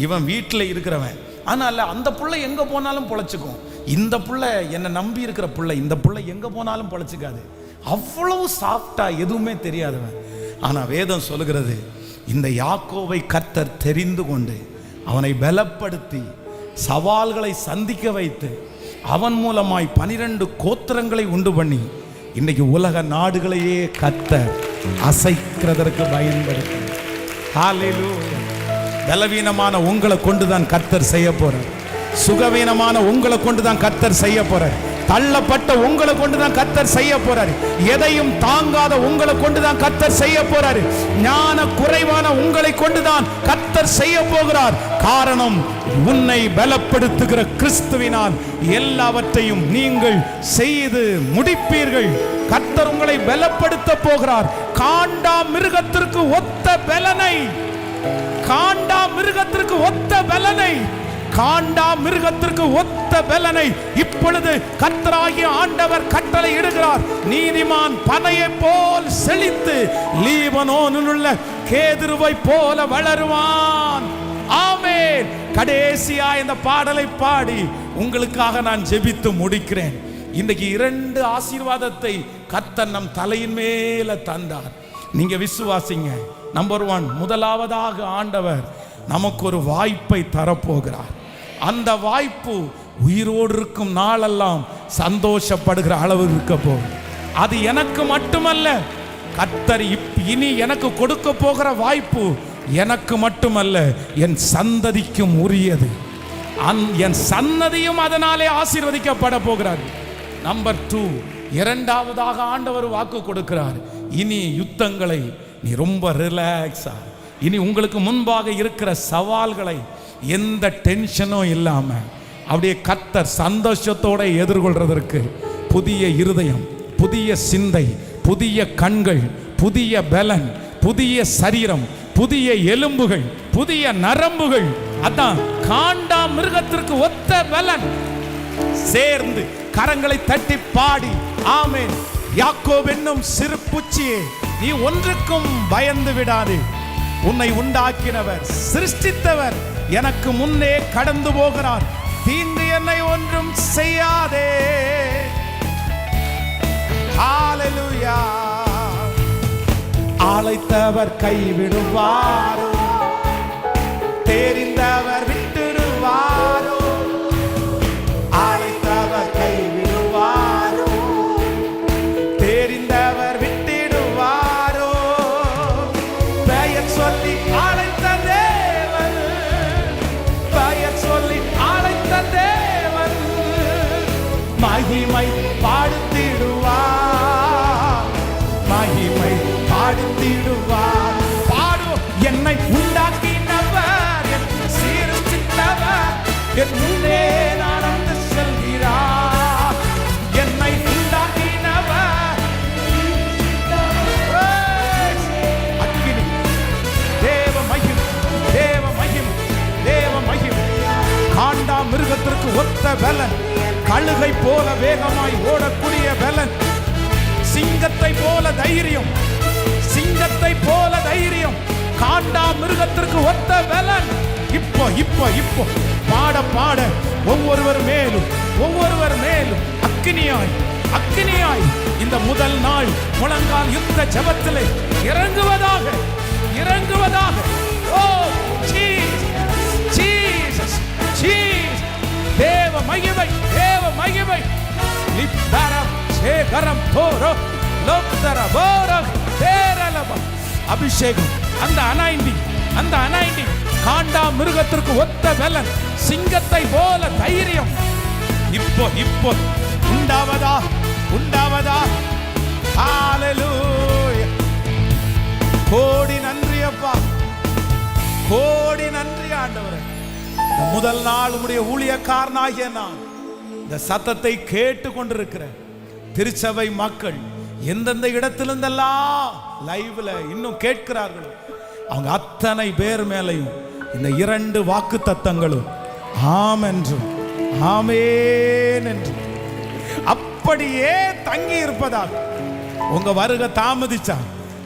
இவன் வீட்டில் இருக்கிறவன். ஆனால் அந்த புள்ள எங்க போனாலும் பொழைச்சுக்கும். இந்த புள்ள என்னை நம்பி இருக்கிற புள்ள, இந்த புள்ள எங்க போனாலும் பொழைச்சிக்காது. அவ்வளவு சாஃப்டா எதுவுமே தெரியாதவன். ஆனா வேதம் சொல்லுகிறது, இந்த யாக்கோவை கர்த்தர் தெரிந்து கொண்டு அவனை பலப்படுத்தி சவால்களை சந்திக்க வைத்து அவன் மூலமாய் 12 கோத்திரங்களை உண்டு பண்ணி இன்னைக்கு உலக நாடுகளையே கர்த்தர் அசைக்கிறதற்கு பயன்படுத்தி. ஹல்லேலூயா. பலவீனமான உங்களை கொண்டுதான் கர்த்தர் செய்ய போறார். சுகவீனமான உங்களை கொண்டுதான் கர்த்தர் செய்ய போறார். தள்ளப்பட்ட உங்களை கொண்டுதான் கர்த்தர் செய்ய போறாரு. எதையும் தாங்காத உங்களை கொண்டுதான் கர்த்தர் செய்ய போறாரு. ஞான குறைவான உங்களை கொண்டுதான் கர்த்தர் செய்ய போகிறார். காரணம், உன்னை பலப்படுத்துகிற கிறிஸ்துவினால் எல்லாவற்றையும் நீங்கள் செய்து முடிப்பீர்கள். கர்த்தர் உங்களை பலப்படுத்த போகிறார். காண்டா மிருகத்திற்கு ஒத்த பலனை, காண்டா மிருகத்திற்கு ஒத்த பலனை, காண்டா மிருகத்திற்கு ஒத்த பலனை இப்பொழுது கர்த்தராகிய ஆண்டவர் கட்டளை இடுகிறார். நீதிமான் பனையை போல் செழித்து லீபனோனில் உள்ள கேதுருவை போல வளருவான். ஆமென். கடைசியா இந்த பாடலை பாடி உங்களுக்காக நான் ஜெபித்து முடிக்கிறேன். இன்றைக்கு 2 ஆசீர்வாதத்தை கர்த்தர் நம் தலையின் மேல தந்தார். நீங்க விசுவாசிங்க. நம்பர் 1, முதலாவதாக ஆண்டவர் நமக்கு ஒரு வாய்ப்பை தரப்போகிறார். அந்த வாய்ப்பு உயிரோடு இருக்கும் நாளெல்லாம் சந்தோஷப்படுகிற அளவு இருக்க போகுது. அது எனக்கு மட்டுமல்ல, கர்த்தர் இனி எனக்கு கொடுக்க போகிற வாய்ப்பு எனக்கு மட்டுமல்ல, என் சந்ததிக்கும் உரியது. என் சன்னதியும் அதனாலே ஆசீர்வதிக்கப்பட போகிறார். நம்பர் 2, இரண்டாவதாக ஆண்டவர் வாக்கு கொடுக்கிறார். இனி யுத்தங்களை நீ ரொம்ப ரிலாக்ஸா, இனி உங்களுக்கு முன்பாக இருக்கிற சவால்களை எந்த டென்ஷனும் இல்லாம அப்படியே கர்த்தர் சந்தோஷத்தோட எதிர்கொள்றதற்கு புதிய இருதயம், புதிய சிந்தை, புதிய கண்கள், புதிய பலன், புதிய சரீரம், புதிய எலும்புகள், புதிய நரம்புகள், அதான் காண்டா மிருகத்திற்கு ஒத்த பலன். சேர்ந்து கரங்களை தட்டி பாடி ஆமென். யாக்கோபு என்னும் சிறு பூச்சியே, நீ ஒன்றுக்கும் பயந்து விடாதே. உன்னை உண்டாக்கினவர், சிருஷ்டித்தவர் எனக்கு முன்னே கடந்து போகிறார். தீங்கு என்னை ஒன்றும் செய்யாதே. ஹல்லேலூயா. அழைத்தவர் கைவிடுவாரோ, தெரிந்தவர் விட்டுடுவாரோ. அழைத்தவர் கைவிடுவாரோ, தெரிந்தவர் விட்டிடுவாரோ. பெயர் சொல்லி அழைத்த தேவன், பெயர் சொல்லி அழைத்த தேவன் மகிமை பாடுத்திடுவார், மகிமை பாடுத்திடுவார். பாடு. என்னை உண்டாக்கினவர், என் சீர்திருத்தவர், என் முன்னே நடந்து செல்கிறார். என்னை உண்டாக்கினவர் அக்கினி, தேவ மகிம், தேவ மகிம், தேவ மகிம். காண்டா மிருகத்திற்கு ஒத்த பலன், கழுகை போல வேகமாய் ஓடக்கூடிய பலன், சிங்கத்தை போல தைரியம், சிங்கத்தை போல தைரியம், காண்டா மிருகத்திற்கு ஒத்த பலன். இப்போ இப்போ இப்போ பாட பாட ஒவ்வொருவர் மேலும் அக்கினியாய், அக்கினியாய் இந்த முதல் நாள் முழங்கால் யுத்த ஜெபத்திலே இறங்குவதாக, இறங்குவதாக. ஓ ஜீசஸ், ஜீசஸ், ஜீசஸ். தேவ மகிமை, தேவ மகிமை. லிப்தரம் சேகரம் தோரோ லோக்தர போரோ தேரலப. அபிஷேகம், அந்த அனாயிண்டிங், அந்த அனாயிண்டிங். காண்டா மிருகத்திற்கு ஒத்த பலன், சிங்கத்தை போல தைரியம் இப்போ இப்போ உண்டாவதா, உண்டாவதா. ஹalleluya. கோடி நன்றி அப்பா, கோடி நன்றி ஆண்டவரே. முதல் நாள் உம்முடைய ஊழியக்காரனாகிய நான் இந்த சத்தத்தை கேட்டு கொண்டிருக்கிற திருச்சபை மக்கள் எந்தெந்த இடத்திலிருந்தெல்லாம் லைவ்ல இன்னும் கேட்கிறார்களோ அவங்க அத்தனை பேர் மேலையும் இந்த 2 வாக்கு தத்தங்களும் ஆம் என்றும் ஆமேன் என்றும் அப்படியே தங்கி இருப்பதாக. உங்க வருகை தாமதிச்சா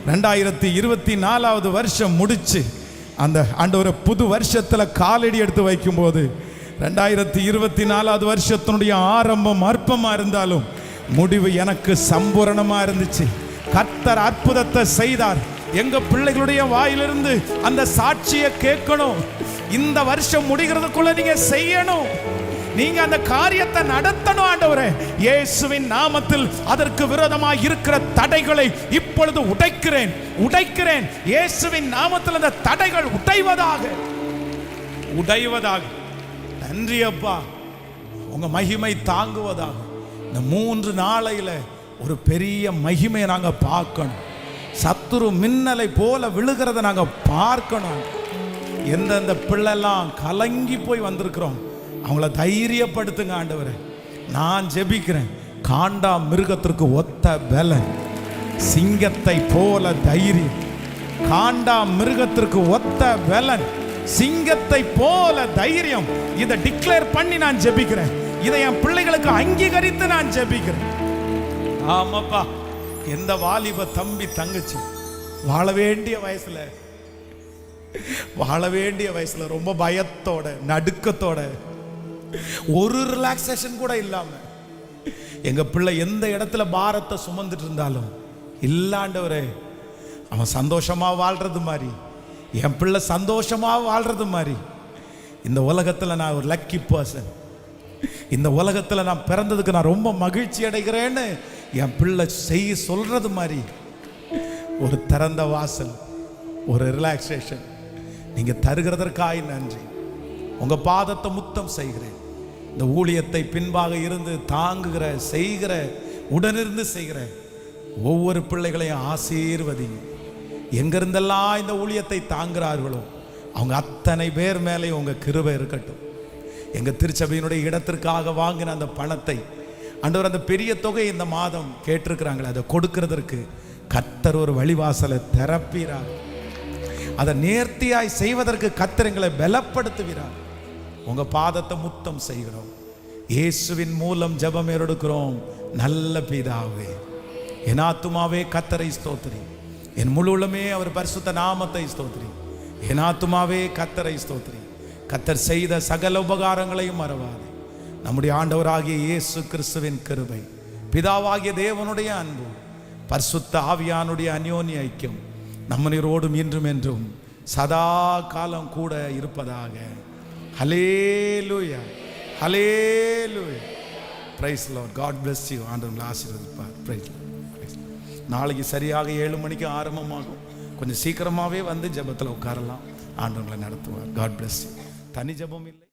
2024 வருஷம் முடிச்சு அந்த ஆண்டவரை புது வருஷத்துல காலடி எடுத்து வைக்கும் போது 2024 வருஷத்தினுடைய ஆரம்பம் அற்பமா இருந்தாலும் முடிவு எனக்கு சம்பூரணமா இருந்துச்சு. கர்த்தர் அற்புதத்தை செய்தார். எங்க பிள்ளைகளுடைய வாயிலிருந்து அந்த சாட்சியை கேட்கணும். இந்த வருஷம் முடிகிறதுக்குள்ள நீங்க செய்யணும், நீங்க அந்த காரியத்தை நடத்தணும். ஆண்டவரே, இயேசுவின் நாமத்தில் அதற்கு விரோதமாக இருக்கிற தடைகளை இப்பொழுது உடைக்கிறேன், உடைக்கிறேன். இயேசுவின் நாமத்தில் அந்த தடைகள் உடைவதாக, உடைவதாக. நன்றி அப்பா, உங்க மகிமை தாங்குவதாக. இந்த 3 நாளையில ஒரு பெரிய மகிமையை நாங்க பார்க்கணும். சத்துரு மின்னலை போல விழுகிறத நாங்க பார்க்கணும். எந்தெந்த பிள்ளைலாம் கலங்கி போய் வந்திருக்கிறோம் அவங்கள தைரியப்படுத்துங்க ஆண்டவரே. நான் ஜெபிக்கிறேன், காண்டா மிருகத்திற்கு ஒத்த பலன், சிங்கத்தை போல தைரியம். காண்டா மிருகத்திற்கு ஒத்த பலன், சிங்கத்தை போல தைரியம். இதை டிக்ளேர் பண்ணி நான் ஜெபிக்கிறேன். இதை என் பிள்ளைகளுக்கு அங்கீகரித்து நான் ஜெபிக்கிறேன். ஆமாப்பா, எந்த வாலிப தம்பி தங்கச்சி வாழ வேண்டிய வயசுல, வாழ வேண்டிய வயசுல ரொம்ப பயத்தோட நடுக்கத்தோட ஒரு ரிலாக்ஸேஷன் கூட இல்லாம எங்க பிள்ளை எந்த இடத்துல பாரத்தை சுமந்துட்டு இருந்தாலும் இல்லாண்டவரே அவன் சந்தோஷமா வாழ்றது மாதிரி, என் பிள்ளை சந்தோஷமா வாழ்றது மாதிரி இந்த உலகத்துல நான் ஒரு லக்கி பர்சன், இந்த உலகத்துல நான் பிறந்ததுக்கு நான் ரொம்ப மகிழ்ச்சி அடைகிறேன்னு என் பிள்ளை சொல்றது மாதிரி ஒரு திறந்த வாசல், ஒரு ரிலாக்ஸேஷன் நீங்க தருகிறதற்காய் நன்றி. உங்க பாதத்தை முத்தம் செய்கிறேன். இந்த ஊழியத்தை பின்பாக இருந்து தாங்குகிற, செய்கிற, உடனிருந்து செய்கிற ஒவ்வொரு பிள்ளைகளையும் ஆசீர்வதிங்க. எங்கிருந்தெல்லாம் இந்த ஊழியத்தை தாங்குகிறார்களோ அவங்க அத்தனை பேர் மேலேயும் உங்க கிருபை இருக்கட்டும். எங்க திருச்சபையினுடைய இடத்திற்காக வாங்கின அந்த பணத்தை ஆண்டவர், அந்த பெரிய தொகை இந்த மாதம் கேட்டிருக்கிறாங்களே, அதை கொடுக்கிறதற்கு கர்த்தர் ஒரு வழிவாசலை திறப்பீரார். அதை நேர்த்தியாய் செய்வதற்கு கர்த்தர் எங்களை பலப்படுத்துகிறார். உங்க பாதத்தை முத்தம் செய்கிறோம். இயேசுவின் மூலம் ஜெபம் எடுக்கிறோம் நல்ல பிதாவே. என் ஆத்துமாவே கர்த்தரை ஸ்தோத்திரி, என் முழு உள்ளமே அவர் பரிசுத்த நாமத்தை ஸ்தோத்திரி. என் ஆத்துமாவே கர்த்தரை ஸ்தோத்திரி. கர்த்தர் செய்த சகல உபகாரங்களையும் மறவாது. நம்முடைய ஆண்டவராகிய இயேசு கிறிஸ்துவின் கிருபை, பிதாவாகிய தேவனுடைய அன்பு, பரிசுத்த ஆவியானுடைய அந்யோன்ய ஐக்கியம் நம்மனோடும் இன்றும் என்றும் சதா காலம் கூட இருப்பதாக. Hallelujah, hallelujah. Praise lord. God bless you. ஆண்டவரை ஆசீர்வதிப்பார். Praise lord. நாளைக்கு சரியாக 7 மணிக்கு ஆரம்பமாகும். கொஞ்சம் சீக்கிரமாகவே வந்து ஜெபத்தில் உட்காரலாம். ஆண்டவரை நடத்துவார். God bless you. தனி ஜெபம் இல்லை.